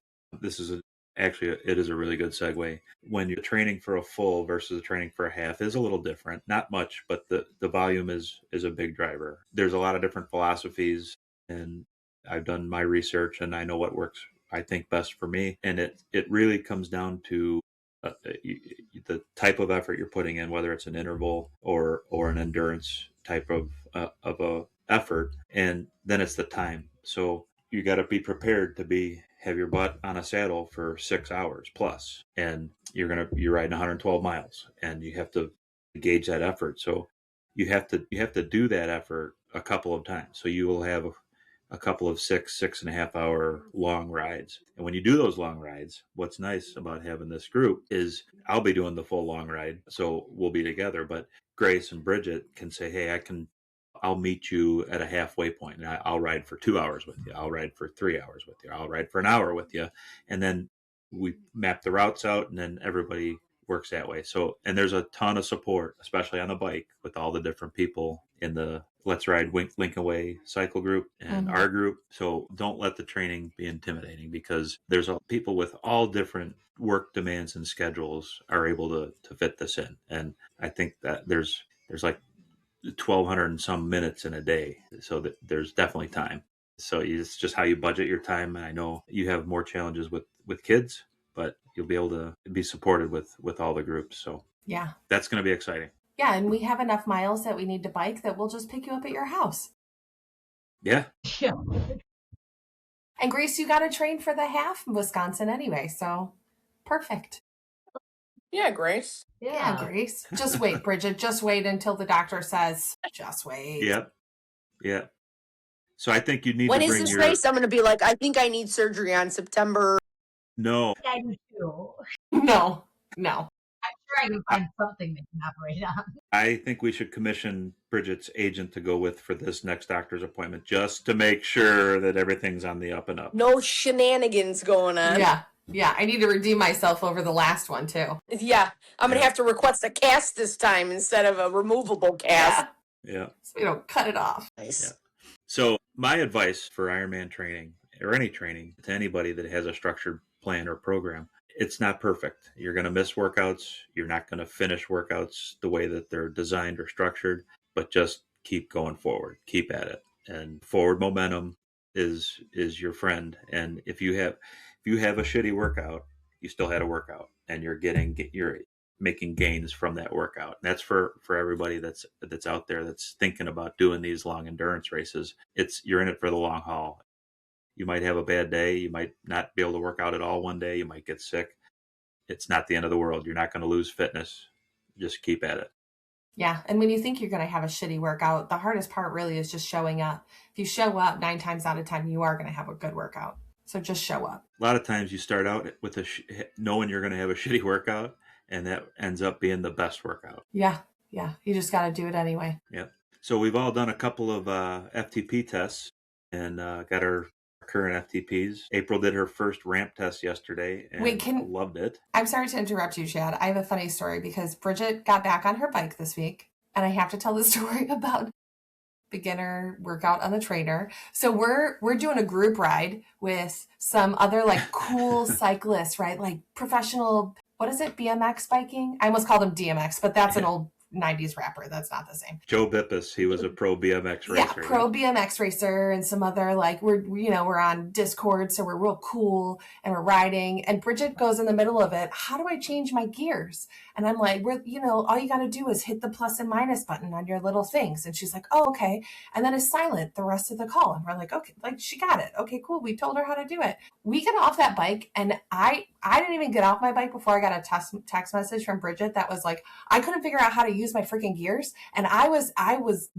it is a really good segue. When you're training for a full versus training for a half is a little different. Not much, but the volume is a big driver. There's a lot of different philosophies, and I've done my research and I know what works, I think, best for me. And it really comes down to the type of effort you're putting in, whether it's an interval or an endurance type of a effort, and then it's the time. So you got to be prepared to have your butt on a saddle for 6 hours plus, and you're riding 112 miles, and you have to gauge that effort. So you have to do that effort a couple of times. So you will have a couple of 6.5 hour long rides. And when you do those long rides, what's nice about having this group is I'll be doing the full long ride. So we'll be together, but Grace and Bridget can say, hey, I'll meet you at a halfway point, and I'll ride for 2 hours with you. I'll ride for 3 hours with you. I'll ride for an hour with you. And then we map the routes out, and then everybody works that way. So, and there's a ton of support, especially on the bike, with all the different people in the Let's Ride Lincoln Way cycle group and our group. So don't let the training be intimidating, because there's people with all different work demands and schedules are able to fit this in. And I think that there's like 1,200 and some minutes in a day. So that there's definitely time. So it's just how you budget your time. And I know you have more challenges with kids, but you'll be able to be supported with all the groups. So yeah, that's going to be exciting. Yeah, and we have enough miles that we need to bike that we'll just pick you up at your house. Yeah. Yeah. And Grace, you got to train for the half in Wisconsin anyway, so perfect. Yeah, Grace. Yeah, Grace. Just wait, Bridget. Just wait until the doctor says, just wait. Yep. Yeah. So I think you need When to is bring this race? I'm going to be like, I think I need surgery on September. No. I do too. No. I'm sure I can find something they can operate on. I think we should commission Bridget's agent to go with for this next doctor's appointment, just to make sure that everything's on the up and up. No shenanigans going on. Yeah. I need to redeem myself over the last one too. Yeah. I'm going to have to request a cast this time instead of a removable cast. Yeah. So we don't cut it off. Nice. Yeah. So my advice for Ironman training, or any training, to anybody that has a structured plan or program, it's not perfect. You're going to miss workouts. You're not going to finish workouts the way that they're designed or structured, but just keep going forward. Keep at it. And forward momentum is your friend. And if you have a shitty workout, you still had a workout, and you're making gains from that workout. And that's for everybody that's out there that's thinking about doing these long endurance races. You're in it for the long haul. You might have a bad day. You might not be able to work out at all one day. You might get sick. It's not the end of the world. You're not going to lose fitness. Just keep at it. Yeah. And when you think you're going to have a shitty workout, the hardest part really is just showing up. If you show up 9 times out of 10, you are going to have a good workout. So just show up. A lot of times you start out with knowing you're going to have a shitty workout, and that ends up being the best workout. Yeah. You just got to do it anyway. Yeah. So we've all done a couple of FTP tests and got our current FTPs. April did her first ramp test yesterday and loved it. I'm sorry to interrupt you, Chad. I have a funny story because Bridget got back on her bike this week, and I have to tell the story about beginner workout on the trainer. So we're doing a group ride with some other like cool cyclists, right? Like professional, what is it? BMX biking? I almost called them DMX, but that's an old 90s rapper. That's not the same. Joe Bippus, he was a pro BMX racer. Yeah, pro BMX racer, and some other, like, we're on Discord, so we're real cool and we're riding. And Bridget goes in the middle of it. How do I change my gears? And I'm like, all you got to do is hit the plus and minus button on your little things. And she's like, oh, okay. And then it's silent the rest of the call. And we're like, okay, like, she got it. Okay, cool. We told her how to do it. We get off that bike, and I didn't even get off my bike before I got a text message from Bridget that was like, I couldn't figure out how to use my freaking gears. And I was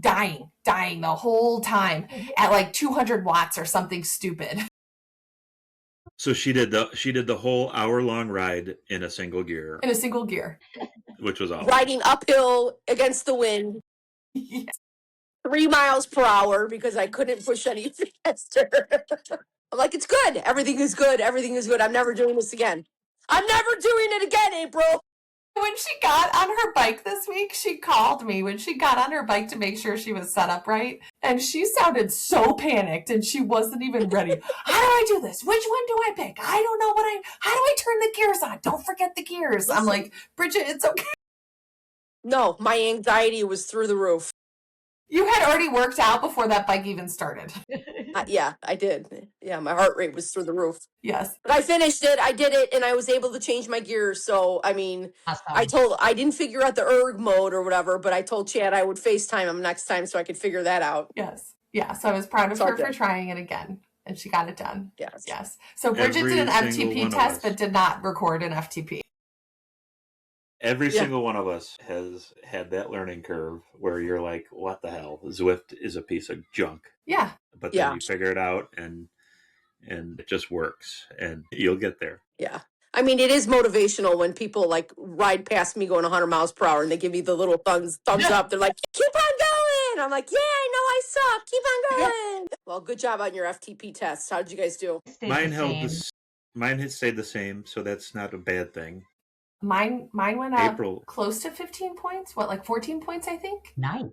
dying the whole time at like 200 watts or something stupid. So she did the whole hour-long ride in a single gear. In a single gear. Which was awesome. Riding uphill against the wind. Yes. 3 miles per hour because I couldn't push any faster. I'm like, it's good. Everything is good. Everything is good. I'm never doing this again. I'm never doing it again, April. When she got on her bike this week, she called me when she got on her bike to make sure she was set up right. And she sounded so panicked and she wasn't even ready. How do I do this? Which one do I pick? I don't know how do I turn the gears on? Don't forget the gears. I'm like, Bridget, it's okay. No, my anxiety was through the roof. You had already worked out before that bike even started. Yeah, I did. Yeah, my heart rate was through the roof. Yes. But I finished it. I did it, and I was able to change my gears. So, I mean, Awesome. I didn't figure out the erg mode or whatever, but I told Chad I would FaceTime him next time so I could figure that out. Yes. Yeah. So I was proud of It's all her for good. trying it again. And she got it done. Yes. Yes. So Bridget Every did an single FTP one of test, us. but did not record an FTP. Every Yeah. single one of us has had that learning curve where you're like, what the hell? Zwift is a piece of junk. Yeah. But then Yeah. you figure it out and it just works and you'll get there. Yeah. I mean, it is motivational when people like ride past me going 100 miles per hour and they give me the little thumbs up. They're like, keep on going. I'm like, yeah, I know I suck. Keep on going. Well, good job on your FTP test. How did you guys do? Stayed Mine the held same. this. Mine had stayed the same, so that's not a bad thing. Mine went up April. close to 15 points. What, like 14 points, I think? Nice.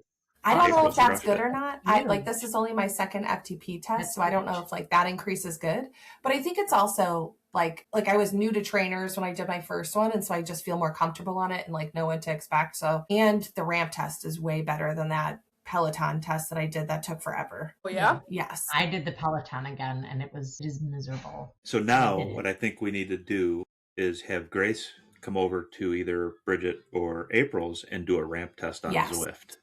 I don't know April's if that's crushed good it. or not. Really? This is only my second FTP test, That's so I don't know huge. if like that increase is good. But I think it's also like I was new to trainers when I did my first one, and so I just feel more comfortable on it and like know what to expect. So, and the ramp test is way better than that Peloton test that I did that took forever. Oh, yeah? Yes. I did the Peloton again, and it is miserable. So now I did it. what I think we need to do is have Grace come over to either Bridget or April's and do a ramp test on Yes. Zwift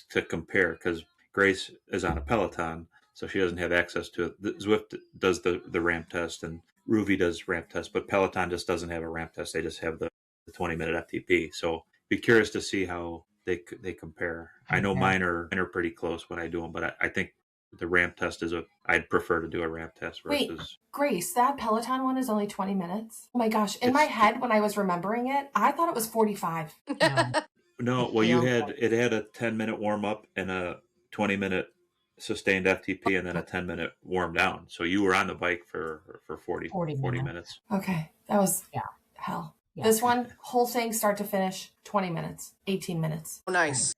to compare, because Grace is on a Peloton, so she doesn't have access to it. The Zwift does the ramp test and Ruby does ramp test, but Peloton just doesn't have a ramp test. They just have the 20-minute FTP. So be curious to see how they compare. I know mine are pretty close when I do them, but I think the ramp test I'd prefer to do a ramp test versus. Wait, Grace, that Peloton one is only 20 minutes. Oh my gosh. In my head, when I was remembering it, I thought it was 45. No. No, well, Yeah. it had a 10-minute warm up and a 20-minute sustained FTP and then a 10-minute warm down. So you were on the bike for 40 minutes. Okay. That was Yeah. hell. Yeah. This one, whole thing, start to finish, 20 minutes, 18 minutes. Oh, nice.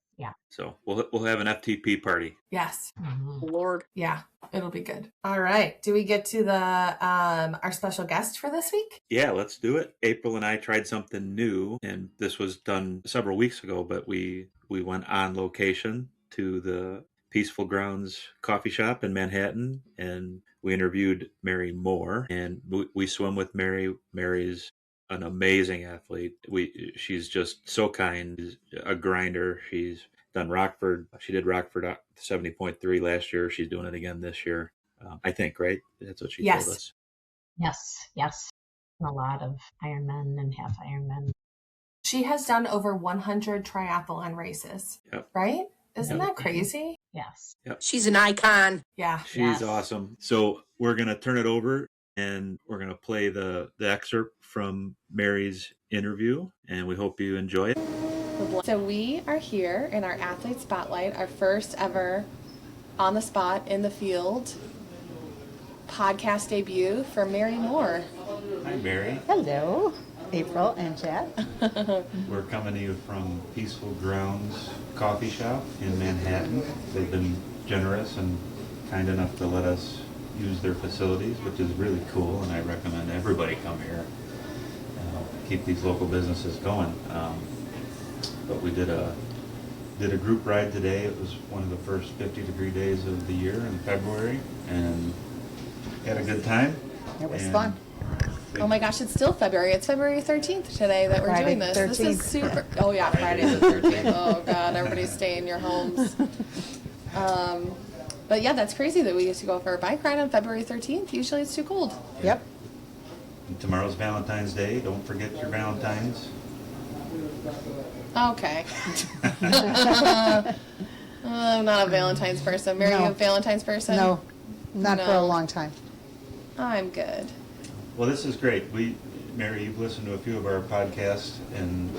So we'll have an FTP party. Yes. Mhm. Lord. Yeah. It'll be good. All right. Do we get to the our special guest for this week? Yeah, let's do it. April and I tried something new, and this was done several weeks ago, but we went on location to the Peaceful Grounds coffee shop in Manhattan, and we interviewed Mary Moore, and we swim with Mary. Mary's an amazing athlete. She's just so kind, she's a grinder. She's done Rockford. She did Rockford 70.3 last year. She's doing it again this year. I think, right? That's what she Yes. told us. Yes. A lot of Ironman and half Ironman. She has done over 100 triathlon races. Yep. Right? Isn't Yep. that crazy? Yes. She's an icon. Yeah. She's Yes. awesome. So we're going to turn it over and we're going to play the excerpt from Mary's interview, and we hope you enjoy it. So we are here in our athlete spotlight, our first ever on the spot in the field podcast debut for Mary Moore. Hi, Mary. Hello, April and Chad. We're coming to you from Peaceful Grounds Coffee Shop in Manhattan. They've been generous and kind enough to let us use their facilities, which is really cool, and I recommend everybody come here. Keep these local businesses going. But we did a did a group ride today. It was one of the first 50-degree days of the year in February, and had a good time. It was And fun. Oh my gosh, it's still February. It's February 13th today that we're Friday doing this. This is 13th. super. Oh yeah, Friday the 13th. Oh God, everybody stay in your homes. But yeah, that's crazy that we used to go for a bike ride on February 13th. Usually it's too cold. Yep. And tomorrow's Valentine's Day. Don't forget your Valentines. Okay. I'm not a Valentine's person. Mary, No. you a Valentine's person? No, not for a No. long time. I'm good. Well, this is great. Mary, you've listened to a few of our podcasts, and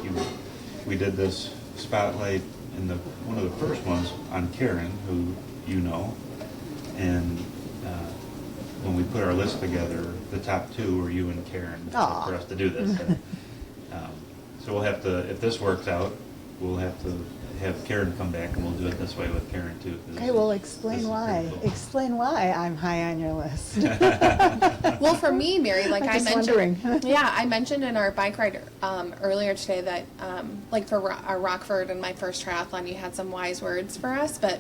we did this spotlight in one of the first ones on Karen, who you know, and when we put our list together, the top two were you and Karen Aw. for us to do this. So we'll have to, if this works out, we'll have to have Karen come back, and we'll do it this way with Karen too. 'cause Okay, well, this explain is why. pretty cool. Explain why I'm high on your list. Well, for me, Mary, like I'm I just mentioned, wondering. yeah, I mentioned in our bike ride earlier today that, like for our Rockford and my first triathlon, you had some wise words for us. But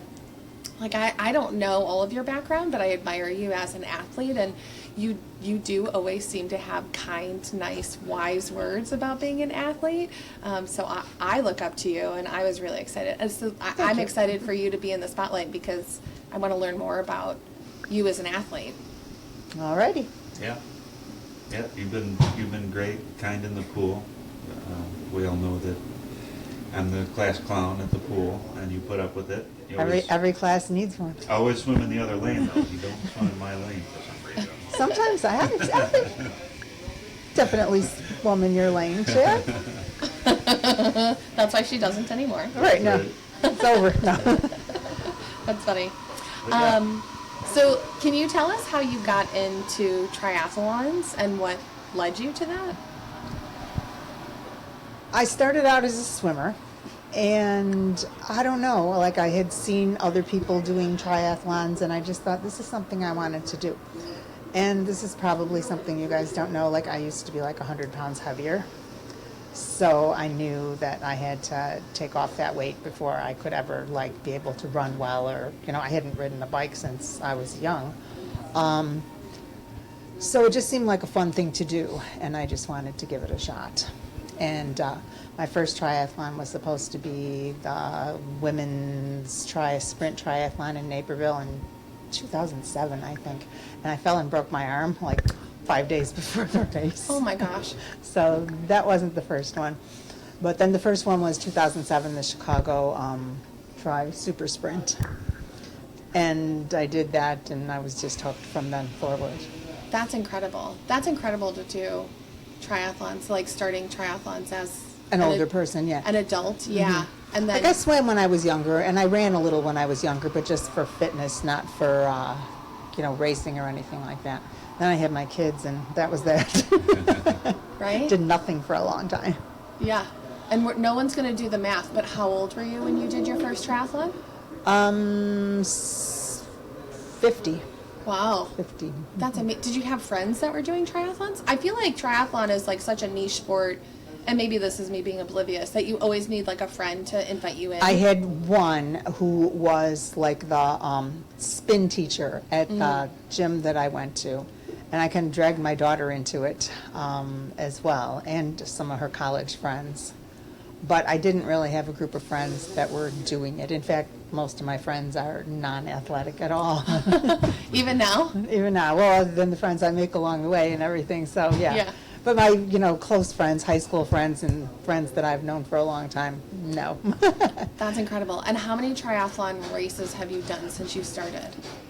like I don't know all of your background, but I admire you as an athlete, and you do always seem to have kind, nice, wise words about being an athlete. So I look up to you, and I was really excited. And so I'm you. excited for you to be in the spotlight because I want to learn more about you as an athlete. Alrighty. Yeah, yeah. You've been great, kind in the pool. We all know that I'm the class clown at the pool, and you put up with it. You Every class needs one. always swim in the other lane, though. You don't swim in my lane for some reason. Sometimes I have definitely swum in your lane, Chad. That's why she doesn't anymore. Right, no. Right. It's over. No. That's funny. But yeah. So can you tell us how you got into triathlons and what led you to that? I started out as a swimmer, and I don't know, like I had seen other people doing triathlons, and I just thought this is something I wanted to do. And this is probably something you guys don't know, like I used to be like 100 pounds heavier. So I knew that I had to take off that weight before I could ever like be able to run well, or, I hadn't ridden a bike since I was young. So it just seemed like a fun thing to do, and I just wanted to give it a shot. And my first triathlon was supposed to be the women's sprint triathlon in Naperville in 2007, I think. And I fell and broke my arm like 5 days before the race. Oh my gosh. So that wasn't the first one. But then the first one was 2007, the Chicago Super Sprint. And I did that, and I was just hooked from then forward. That's incredible. That's incredible to do triathlons, like starting triathlons as An older person, yeah. an adult, yeah. And then Like I swam when I was younger, and I ran a little when I was younger, but just for fitness, not for, racing or anything like that. Then I had my kids, and that was that. right? Did nothing for a long time. Yeah. And no one's going to do the math, but how old were you when you did your first triathlon? 50. Wow. 50. That's amazing. Did you have friends that were doing triathlons? I feel like triathlon is like such a niche sport, and maybe this is me being oblivious, that you always need like a friend to invite you in. I had one who was like the spin teacher at the gym that I went to, and I kind of dragged my daughter into it as well, and some of her college friends. But I didn't really have a group of friends that were doing it. In fact, most of my friends are non-athletic at all. Even now? Even now, well, other than the friends I make along the way and everything, so yeah. Yeah. But my, close friends, high school friends, and friends that I've known for a long time, no. That's incredible. And how many triathlon races have you done since you started?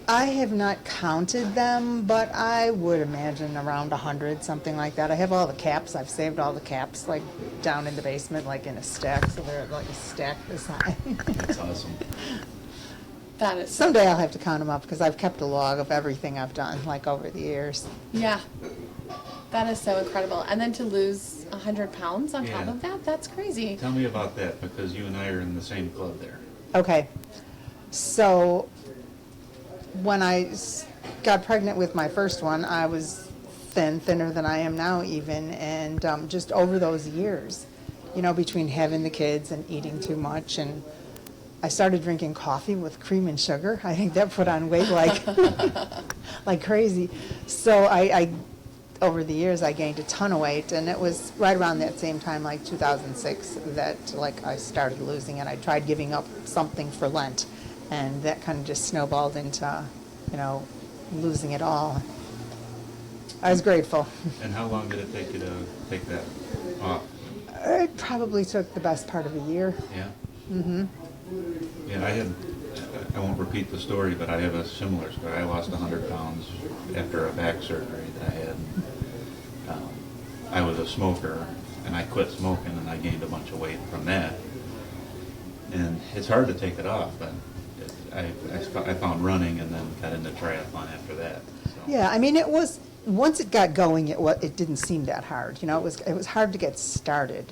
I have not counted them, but I would imagine around 100, something like that. I have all the caps. I've saved all the caps, like, down in the basement, like in a stack, so they're like a stack this high. That's awesome. That is Someday I'll have to count them up, because I've kept a log of everything I've done, like, over the years. Yeah. That is so incredible. And then to lose 100 pounds on top Yeah. of that, that's crazy. Tell me about that, because you and I are in the same club there. Okay, so when I got pregnant with my first one, I was thinner than I am now even, and just over those years, between having the kids and eating too much and I started drinking coffee with cream and sugar. I think that put on weight like like crazy. So I over the years I gained a ton of weight, and it was right around that same time, like 2006, that like I started losing it. I tried giving up something for Lent, and that kind of just snowballed into, losing it all. I was grateful. And how long did it take you to take that off? It probably took the best part of a year. Yeah. Mm-hmm. Yeah, I won't repeat the story, but I have a similar story. I lost 100 pounds after a back surgery that I had. I was a smoker, and I quit smoking, and I gained a bunch of weight from that. And it's hard to take it off, but I found running and then got into triathlon after that. So. Yeah, I mean, it was, once it got going, it didn't seem that hard. It was hard to get started.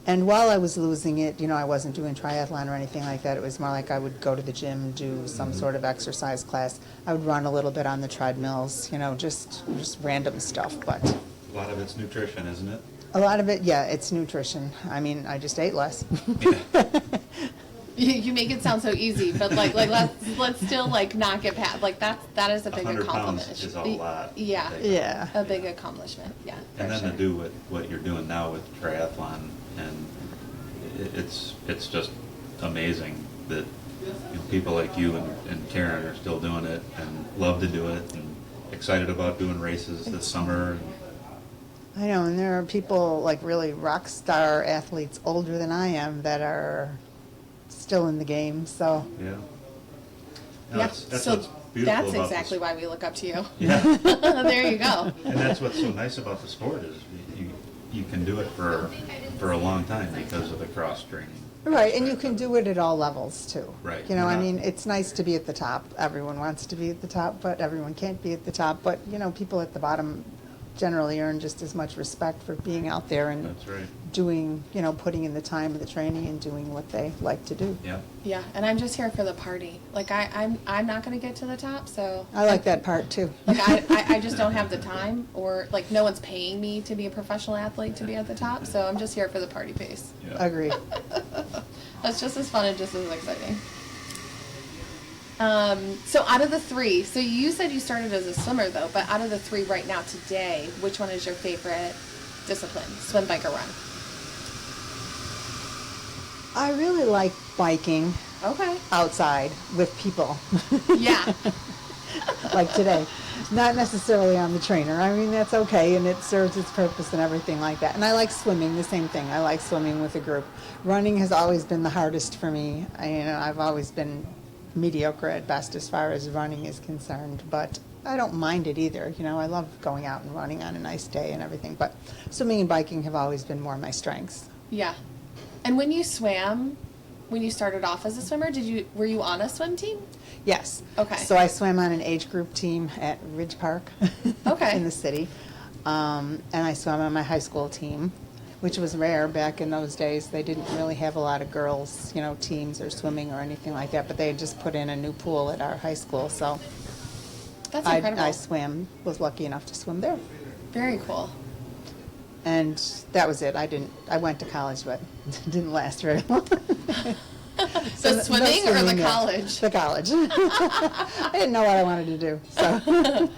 And while I was losing it, I wasn't doing triathlon or anything like that. It was more like I would go to the gym, do some sort of exercise class. I would run a little bit on the treadmills, just random stuff. But A lot of it's nutrition, isn't it? a lot of it, yeah, it's nutrition. I mean, I just ate less. You make it sound so easy, but let's still not get past that is a big 100 accomplishment. pounds is a lot. Yeah, Yeah. a big accomplishment. Yeah, And for then to sure. do what you're doing now with triathlon, and it's just amazing that people like you and Karen are still doing it and love to do it and excited about doing races this summer. I know, and there are people like really rock star athletes older than I am that are still in the game, so. Yeah. No, Yeah, that's so what's beautiful that's about exactly why we look up to you. Yeah. There you go. And that's what's so nice about the sport is you can do it for a long time because of the cross training. Right, and you can do it at all levels too. Right. I mean, it's nice to be at the top. Everyone wants to be at the top, but everyone can't be at the top. But, people at the bottom generally earn just as much respect for being out there and That's right. doing, putting in the time of the training and doing what they like to do. Yeah. Yeah, and I'm just here for the party. I'm not going to get to the top, so I like that part too. I just don't have the time, or no one's paying me to be a professional athlete to be at the top, so I'm just here for the party pace. Yeah. Agree. That's just as fun and just as exciting. So out of the three, so you said you started as a swimmer though, but out of the three right now today, which one is your favorite discipline? Swim, bike, or run? I really like biking Okay. outside with people, Yeah. like today. Not necessarily on the trainer. I mean, that's okay, and it serves its purpose and everything like that. And I like swimming, the same thing. I like swimming with a group. Running has always been the hardest for me. I've always been mediocre at best as far as running is concerned, but I don't mind it either. I love going out and running on a nice day and everything, but swimming and biking have always been more my strengths. Yeah. And when you swam, when you started off as a swimmer, were you on a swim team? Yes. Okay. So I swam on an age group team at Ridge Park Okay. in the city, and I swam on my high school team, which was rare back in those days. They didn't really have a lot of girls, teams or swimming or anything like that, but they had just put in a new pool at our high school, so That's incredible. I was lucky enough to swim there. Very cool. And that was it. I went to college, but it didn't last very long. The no swimming or the swimming yet. college? The college. I didn't know what I wanted to do, so.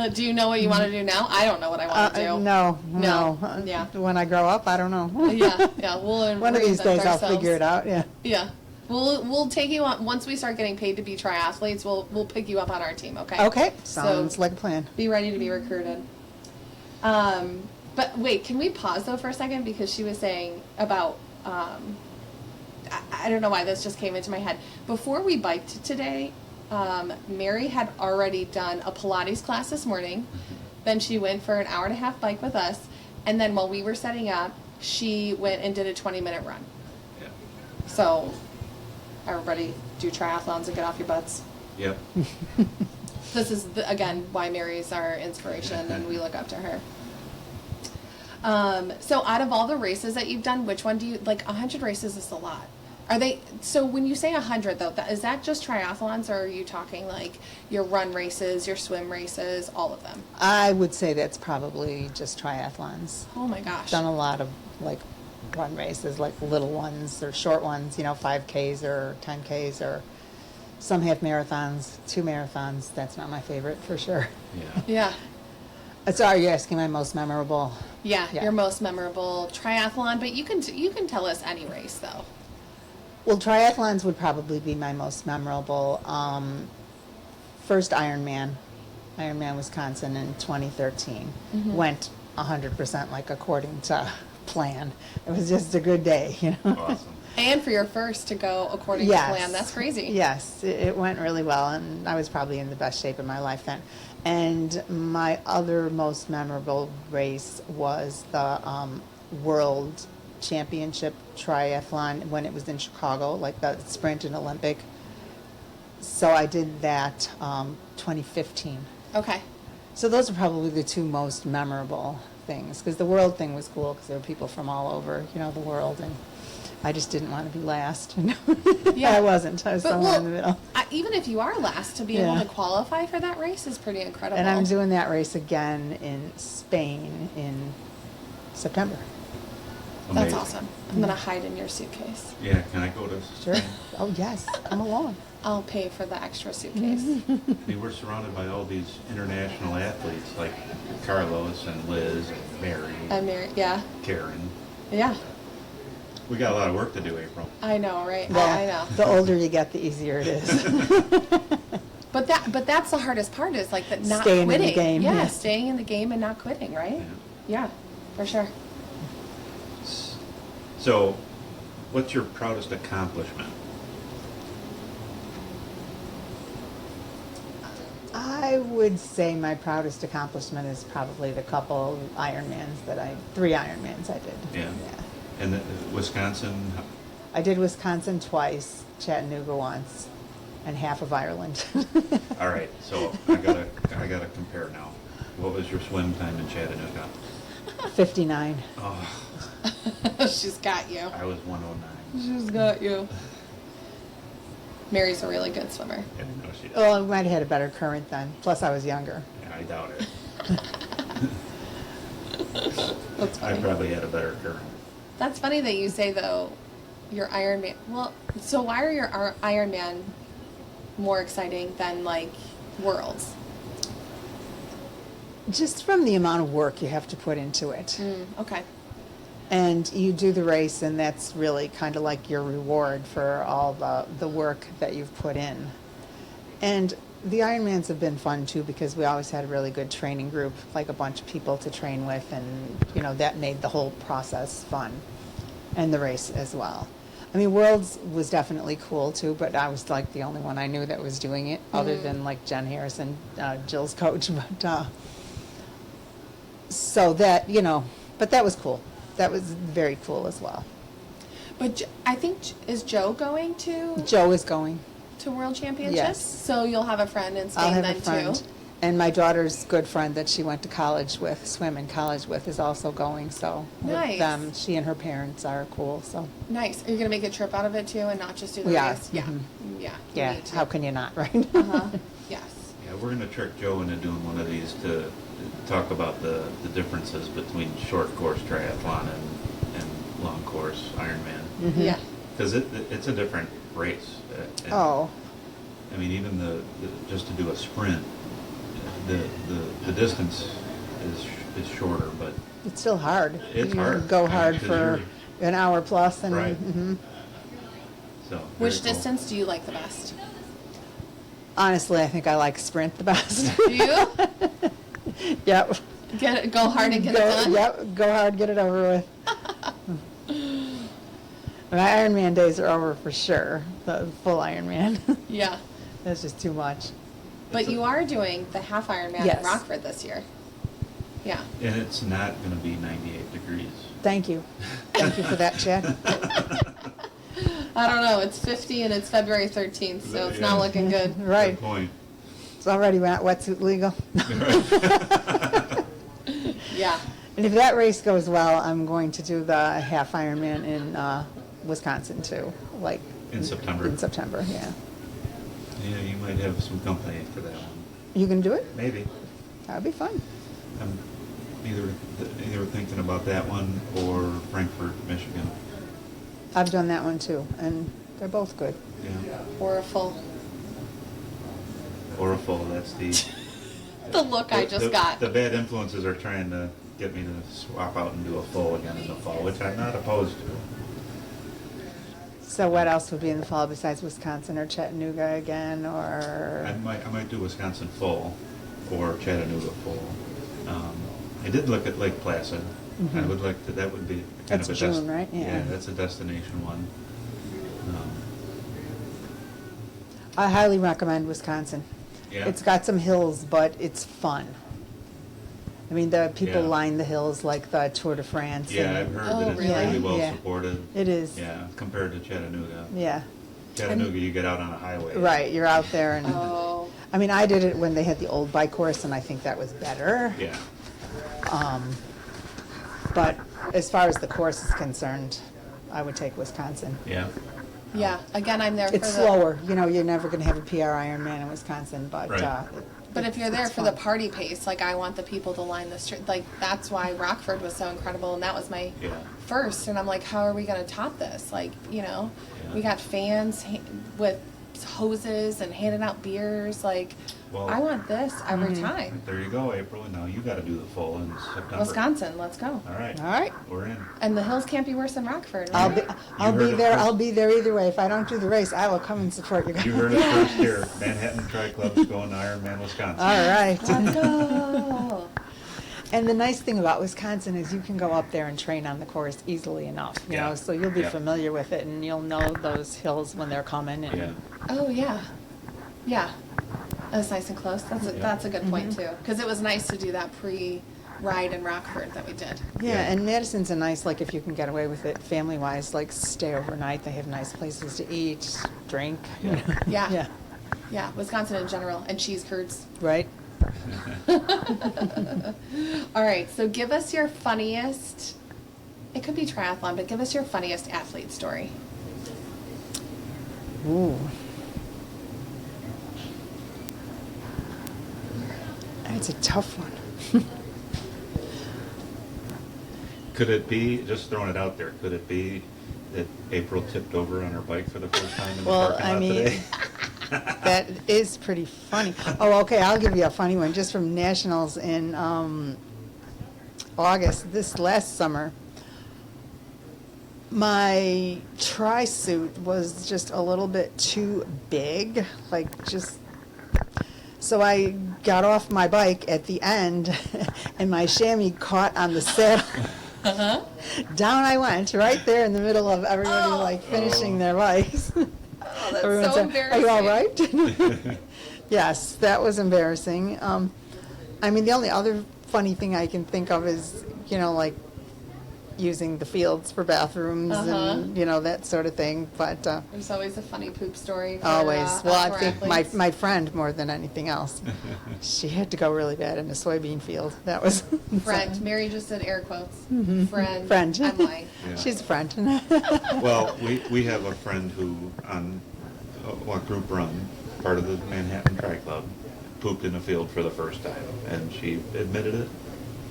Do you know what you want to do now? I don't know what I want to do. No. Yeah. When I grow up, I don't know. Yeah. We'll One of these reinvent days I'll ourselves. figure it out, yeah. Yeah. We'll take you on once we start getting paid to be triathletes. We'll pick you up on our team. Okay. Okay, sounds like a plan. Be ready to be recruited. But wait, can we pause though for a second, because she was saying about I don't know why this just came into my head. Before we biked today, Mary had already done a Pilates class this morning. Then she went for an hour and a half bike with us, and then while we were setting up, she went and did a 20-minute run. Yeah. So everybody do triathlons and get off your butts. Yep. This is, again, why Mary's our inspiration and we look up to her. So out of all the races that you've done, which one do you, 100 races is a lot. So when you say 100 though, is that just triathlons, or are you talking your run races, your swim races, all of them? I would say that's probably just triathlons. Oh my gosh. Done a lot of run races, like little ones or short ones, 5Ks or 10Ks or some half marathons, 2 marathons. That's not my favorite for sure. Yeah. Yeah. Sorry, you're asking my most memorable. Yeah, Yeah. your most memorable triathlon, but you can tell us any race though. Well, triathlons would probably be my most memorable. First Ironman, Wisconsin in 2013. Went 100% like according to plan. It was just a good day, Awesome. And for your first to go according to Yes. plan, that's crazy. Yes, it went really well, and I was probably in the best shape of my life then. And my other most memorable race was the World Championship Triathlon when it was in Chicago, like the sprint and Olympic. So I did that 2015. Okay. So those are probably the two most memorable things, because the world thing was cool because there were people from all over, the world, and I just didn't want to be last. Yeah. I wasn't. I was But, somewhere well, in the middle. Even if you are last, to be able Yeah. to qualify for that race is pretty incredible. And I'm doing that race again in Spain in September. That's Amazing. awesome. I'm gonna hide in your suitcase. Yeah, can I go to Sure. Oh, yes. Come along. I'll pay for the extra suitcase. I mean, we're surrounded by all these international athletes like Carlos and Liz and Mary, I'm married. Yeah. Karen. Yeah. We got a lot of work to do, April. I know, right? Well, I know. The older you get, the easier it is. But that's the hardest part is like the not Staying in the quitting. game, Yeah, yeah. staying in the game and not quitting, right? Yeah, for sure. So, what's your proudest accomplishment? I would say my proudest accomplishment is probably the couple Ironmans 3 Ironmans I did. Yeah. And Wisconsin, I did Wisconsin twice, Chattanooga once, and half of Ireland. all right, so I gotta compare now. What was your swim time in Chattanooga? 59. Oh, She's got you. I was 109. She's got you. Mary's a really good swimmer. Yeah, no, she does. Well, I might have had a better current then. Plus, I was younger. Yeah, I doubt it. That's I funny. probably had a better current. That's funny that you say though, your Ironman. Well, so why are your Ironman more exciting than like Worlds? Just from the amount of work you have to put into it. Okay. And you do the race, and that's really kind of like your reward for all the work that you've put in. And the Ironmans have been fun too, because we always had a really good training group, like a bunch of people to train with, and that made the whole process fun, and the race as well. I mean, Worlds was definitely cool too, but I was like the only one I knew that was doing it, other than like Jen Harrison, Jill's coach. But so that but that was cool. That was very cool as well. But I think is Joe going to Joe is going. World Championships? Yes. So you'll have a friend in Spain I'll have then a friend. too. And my daughter's good friend that she went to college with, swim in college with, is also going. So Nice. with them, she and her parents are cool. So Nice. Are you gonna make a trip out of it too, and not just do the We are. race? Yeah. Mhm. Yeah. you yeah, need to. how can you not, right? Yes. Yeah, we're gonna trick Joe into doing one of these to talk about the differences between short course triathlon and long course Ironman. Yeah. Because it's a different race. And, Oh, I mean, even the just to do a sprint, the distance is shorter, but it's still hard. It's You hard. go I mean, hard 'cause for an hour plus, and Right. so very Which cool. distance do you like the best? honestly, I think I like sprint the best. Do you Yep. go hard and get it done? Yep. Go hard, get it over with. My Ironman days are over for sure. The full Ironman. Yeah. That's just too much. But you are doing the half Ironman Yes. in Rockford this year. Yeah. And it's not going to be 98 degrees. Thank you. Thank you for that, Chad. I don't know. It's 50 and it's February 13th, so it's Yeah. not looking good. Right. Good point. It's already wetsuit legal. Yeah. And if that race goes well, I'm going to do the half Ironman in Wisconsin too, like In September. In September, yeah. Yeah, you might have some company for that one. You can do it? Maybe. That'd be fun. I'm either thinking about that one or Frankfurt, Michigan. I've done that one too, and they're both good. Yeah. Or a full. Or a full. That's the. The look I just got. The bad influences are trying to get me to swap out and do a full again in the fall, which I'm not opposed to. So what else would be in the fall besides Wisconsin or Chattanooga again, or? I might do Wisconsin full or Chattanooga full. I did look at Lake Placid. I would like to. That would be kind That's of a June, right? Yeah, that's a destination one. I highly recommend Wisconsin. Yeah. It's got some hills, but it's fun. I mean, the people Yeah. line the hills like the Tour de France. Yeah, and I've heard Oh, that it's really? really well Yeah. supported. It is. Yeah, compared to Chattanooga. Yeah. Chattanooga, you get out on a highway. Right, you're out there, and Oh. I mean, I did it when they had the old bike course, and I think that was better. Yeah. But as far as the course is concerned, I would take Wisconsin. Yeah. Yeah. Again, I'm there for It's the. slower. You know, you're never going to have a PR Ironman in Wisconsin, but Right. But if you're there it's for the fun. party pace, like I want the people to line the street. Like that's why Rockford was so incredible, and that was my Yeah. first. And I'm like, how are we going to top this? Like, you know, Yeah. we got fans with hoses and handing out beers. Like, Well- I want this every Mm-hmm. time. There you go, April. And now you got to do the full in September. Wisconsin, let's go. All right. All right. We're in. And the hills can't be worse than Rockford. I'll Right? be, I'll heard be it there. first. I'll be there either way. If I don't do the race, I will come and support you guys. You heard it first here. Manhattan Tri Club's going to Ironman, Wisconsin. All right. Let's go. And the nice thing about Wisconsin is you can go up there and train on the course easily enough, you Yeah. know, so you'll be Yeah. familiar with it and you'll know those hills when they're coming. And Yeah. Oh yeah, yeah. That's nice and close. That's a good Mm-hmm. point too. Because it was nice to do that pre-ride in Rockford that we did. Yeah, Yeah. and Madison's a nice, like, if you can get away with it family-wise, like, stay overnight. They have nice places to eat, drink. you Yeah. know. Yeah. Yeah, Yeah, Wisconsin in general, and cheese curds. right? All right, so give us your funniest. It could be triathlon, but give us your funniest athlete story. Ooh. That's a tough one. Could it be, just throwing it out there, could it be that April tipped over on her bike for the first time in the Well, parking I lot mean, today? that is pretty funny. Oh, okay, I'll give you a funny one. Just from nationals in August, this last summer, my tri-suit was just a little bit too big, like just. So I got off my bike at the end, and my chamois caught on the saddle. Down I went, right there in the middle of everybody like finishing their bikes. Oh, that's Everyone so said, embarrassing. "Are you all right?" Yes, that was embarrassing. I mean, the only other funny thing I can think of is, you know, like using the fields for bathrooms and, you know, that sort of thing. But There's always a funny poop story. For, always, well, I outdoor think athletes. my friend more than anything else. She had to go really bad in a soybean field. That was Friend. Mary just did air quotes. Friend. Friend. I'm lying. Yeah. She's a friend. Well, we have a friend who, on a group run, part of the Manhattan Tri Club, pooped in a field for the first time. And she admitted it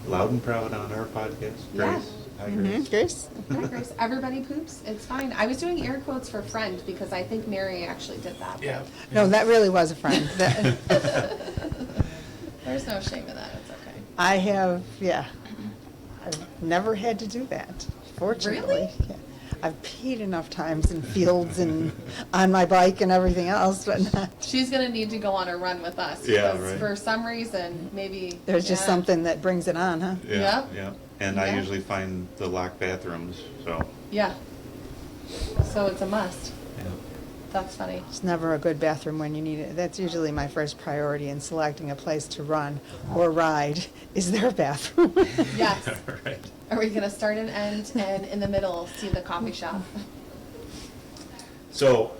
loud and proud on our podcast. Yeah. Grace. Hi, Grace. Grace? Yeah, Grace, everybody poops. It's fine. I was doing air quotes for friend because I think Mary actually did that. Yeah. No, that really was a friend. That, There's no shame in that. It's okay. I have, yeah. I've never had to do that, fortunately. Really? Yeah. I've peed enough times in fields and on my bike and everything else, but not, She's gonna need to go on a run with us. Yeah, because right. For some reason, maybe there's just yeah. something that brings it on, huh? Yeah. Yep. Yeah. And I Yeah. usually find the locked bathrooms, so. Yeah. So it's a must. Yeah. That's funny. It's never a good bathroom when you need it. That's usually my first priority in selecting a place to run or ride. Is there a bathroom? Yes. Right. Are we gonna start and end and in the middle see the coffee shop? So,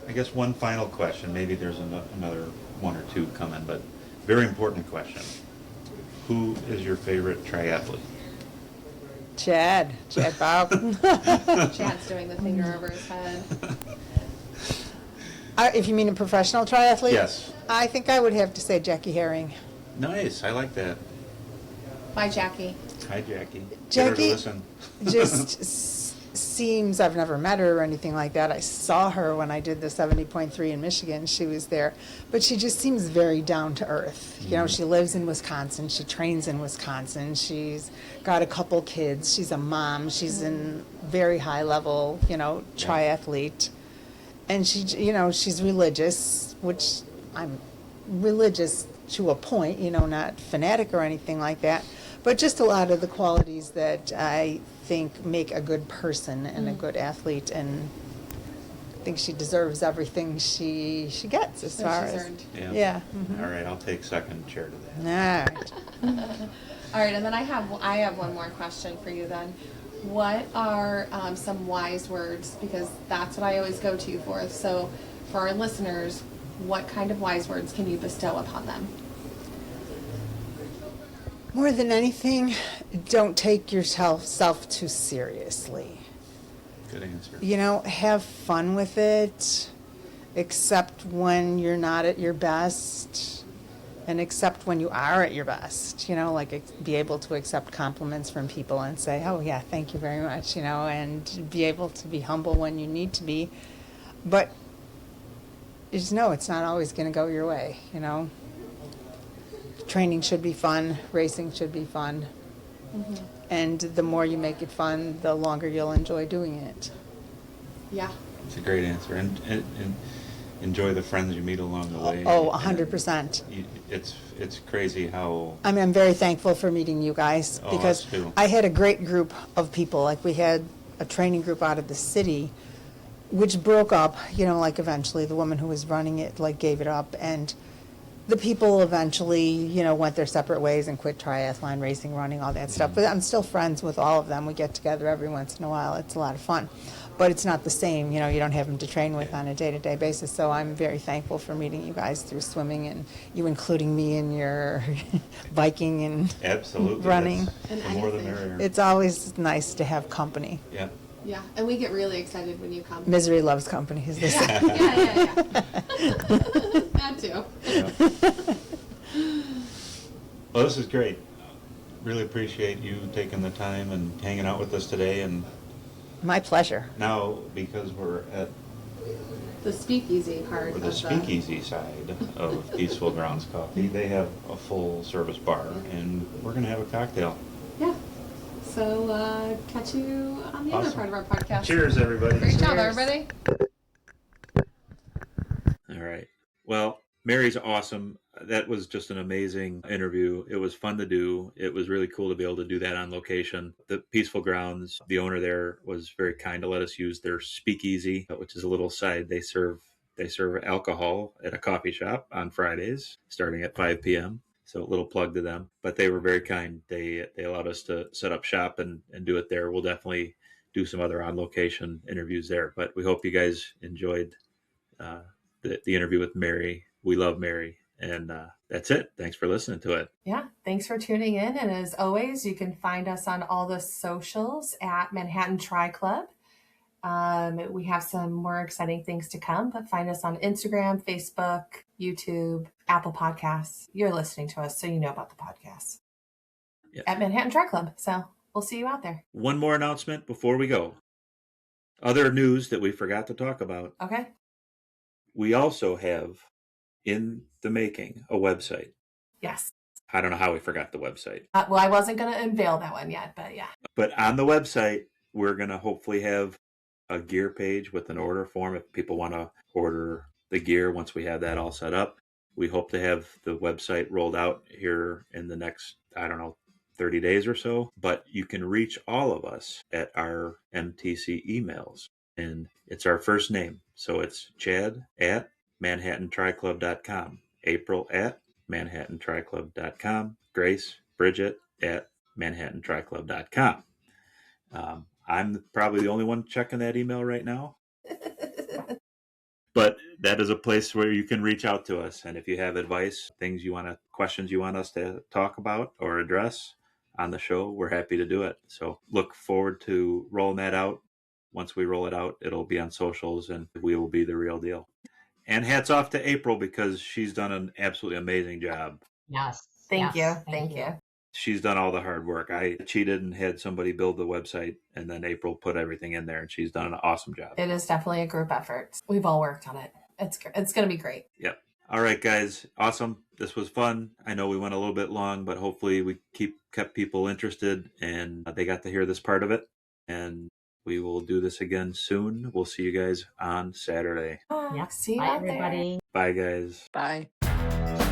I guess one final question, maybe there's another one or two coming, but very important question. Who is your favorite triathlete? Chad Bob. Chad's doing the finger over his head. If you mean a professional triathlete? Yes. I think I would have to say Jackie Herring. Nice, I like that. Bye, Jackie. Hi, Jackie. Get her to Jackie listen. just seems, I've never met her or anything like that. I saw her when I did the 70.3 in Michigan. She was there. But she just seems very down to earth. You know, she lives in Wisconsin. She trains in Wisconsin. She's got a couple kids. She's a mom. She's in very high level, triathlete. And she's religious, which I'm religious to a point, not fanatic or anything like that. But just a lot of the qualities that I think make a good person and a good athlete, and I think she deserves everything she gets as far she's as earned. yeah. All right, I'll take second chair to that. All right. All right, and then I have one more question for you then. What are some wise words? Because that's what I always go to for. So for our listeners, what kind of wise words can you bestow upon them? More than anything, don't take yourself too seriously. Good answer. Have fun with it. Accept when you're not at your best, and accept when you are at your best. Be able to accept compliments from people and say, "Oh yeah, thank you very much," and be able to be humble when you need to be. But just know it's not always going to go your way. Training should be fun. Racing should be fun. And the more you make it fun, the longer you'll enjoy doing it. Yeah. It's a great answer. And enjoy the friends you meet along the way. Oh, 100%. It's crazy how... I'm very thankful for meeting you guys, Oh, because us too. I had a great group of people. Like, we had a training group out of the city, which broke up, eventually the woman who was running it, gave it up, and the people eventually, went their separate ways and quit triathlon, racing, running, all that stuff. But I'm still friends with all of them. We get together every once in a while. It's a lot of fun. But it's not the same, you don't have them to train with on a day-to-day basis. So I'm very thankful for meeting you guys through swimming, and you including me in your biking and Absolutely. running. The more the merrier. It's always nice to have company. Yeah. Yeah, and we get really excited when you come. Misery loves company, as they say. Yeah. That too. Yeah. Well, this is great. Really appreciate you taking the time and hanging out with us today. And My pleasure. now, because we're at The speakeasy part. the speakeasy side of Peaceful Grounds Coffee, they have a full service bar, and we're going to have a cocktail. Yeah. So catch you on the other Awesome. part of our podcast. Cheers, everybody. Great job, Cheers. everybody. All right. Well, Mary's awesome. That was just an amazing interview. It was fun to do. It was really cool to be able to do that on location. The Peaceful Grounds, the owner there was very kind to let us use their speakeasy, which is a little side. They serve alcohol at a coffee shop on Fridays, starting at 5 p.m. So a little plug to them. But they were very kind. They allowed us to set up shop and do it there. We'll definitely do some other on location interviews there. But we hope you guys enjoyed the interview with Mary. We love Mary. And that's it. Thanks for listening to it. Yeah, thanks for tuning in. And as always, you can find us on all the socials at Manhattan Tri Club. We have some more exciting things to come, but find us on Instagram, Facebook, YouTube, Apple Podcasts. You're listening to us, so you know about the podcast. Yeah. At Manhattan Tri Club. So we'll see you out there. One more announcement before we go. Other news that we forgot to talk about. Okay. We also have in the making a website. Yes. I don't know how we forgot the website. Well, I wasn't going to unveil that one yet, but yeah. But on the website, we're going to hopefully have a gear page with an order form if people want to order the gear once we have that all set up. We hope to have the website rolled out here in the next, 30 days or so. But you can reach all of us at our MTC emails. And it's our first name. So it's Chad at ManhattanTriClub.com, April at ManhattanTriClub.com, Grace, Bridget at ManhattanTriClub.com. I'm probably the only one checking that email right now. But that is a place where you can reach out to us. And if you have advice, questions you want us to talk about or address on the show, we're happy to do it. So look forward to rolling that out. Once we roll it out, it'll be on socials and we will be the real deal. And hats off to April because she's done an absolutely amazing job. Yes. Thank yes, you. Thank you. she's done all the hard work. I cheated and had somebody build the website, and then April put everything in there, and she's done an awesome job. It is definitely a group effort. We've all worked on it. It's going to be great. Yep. All right, guys. Awesome. This was fun. I know we went a little bit long, but hopefully we kept people interested, and they got to hear this part of it. And we will do this again soon. We'll see you guys on Saturday. Yep. See you Bye, out there. everybody. Bye, guys. Bye.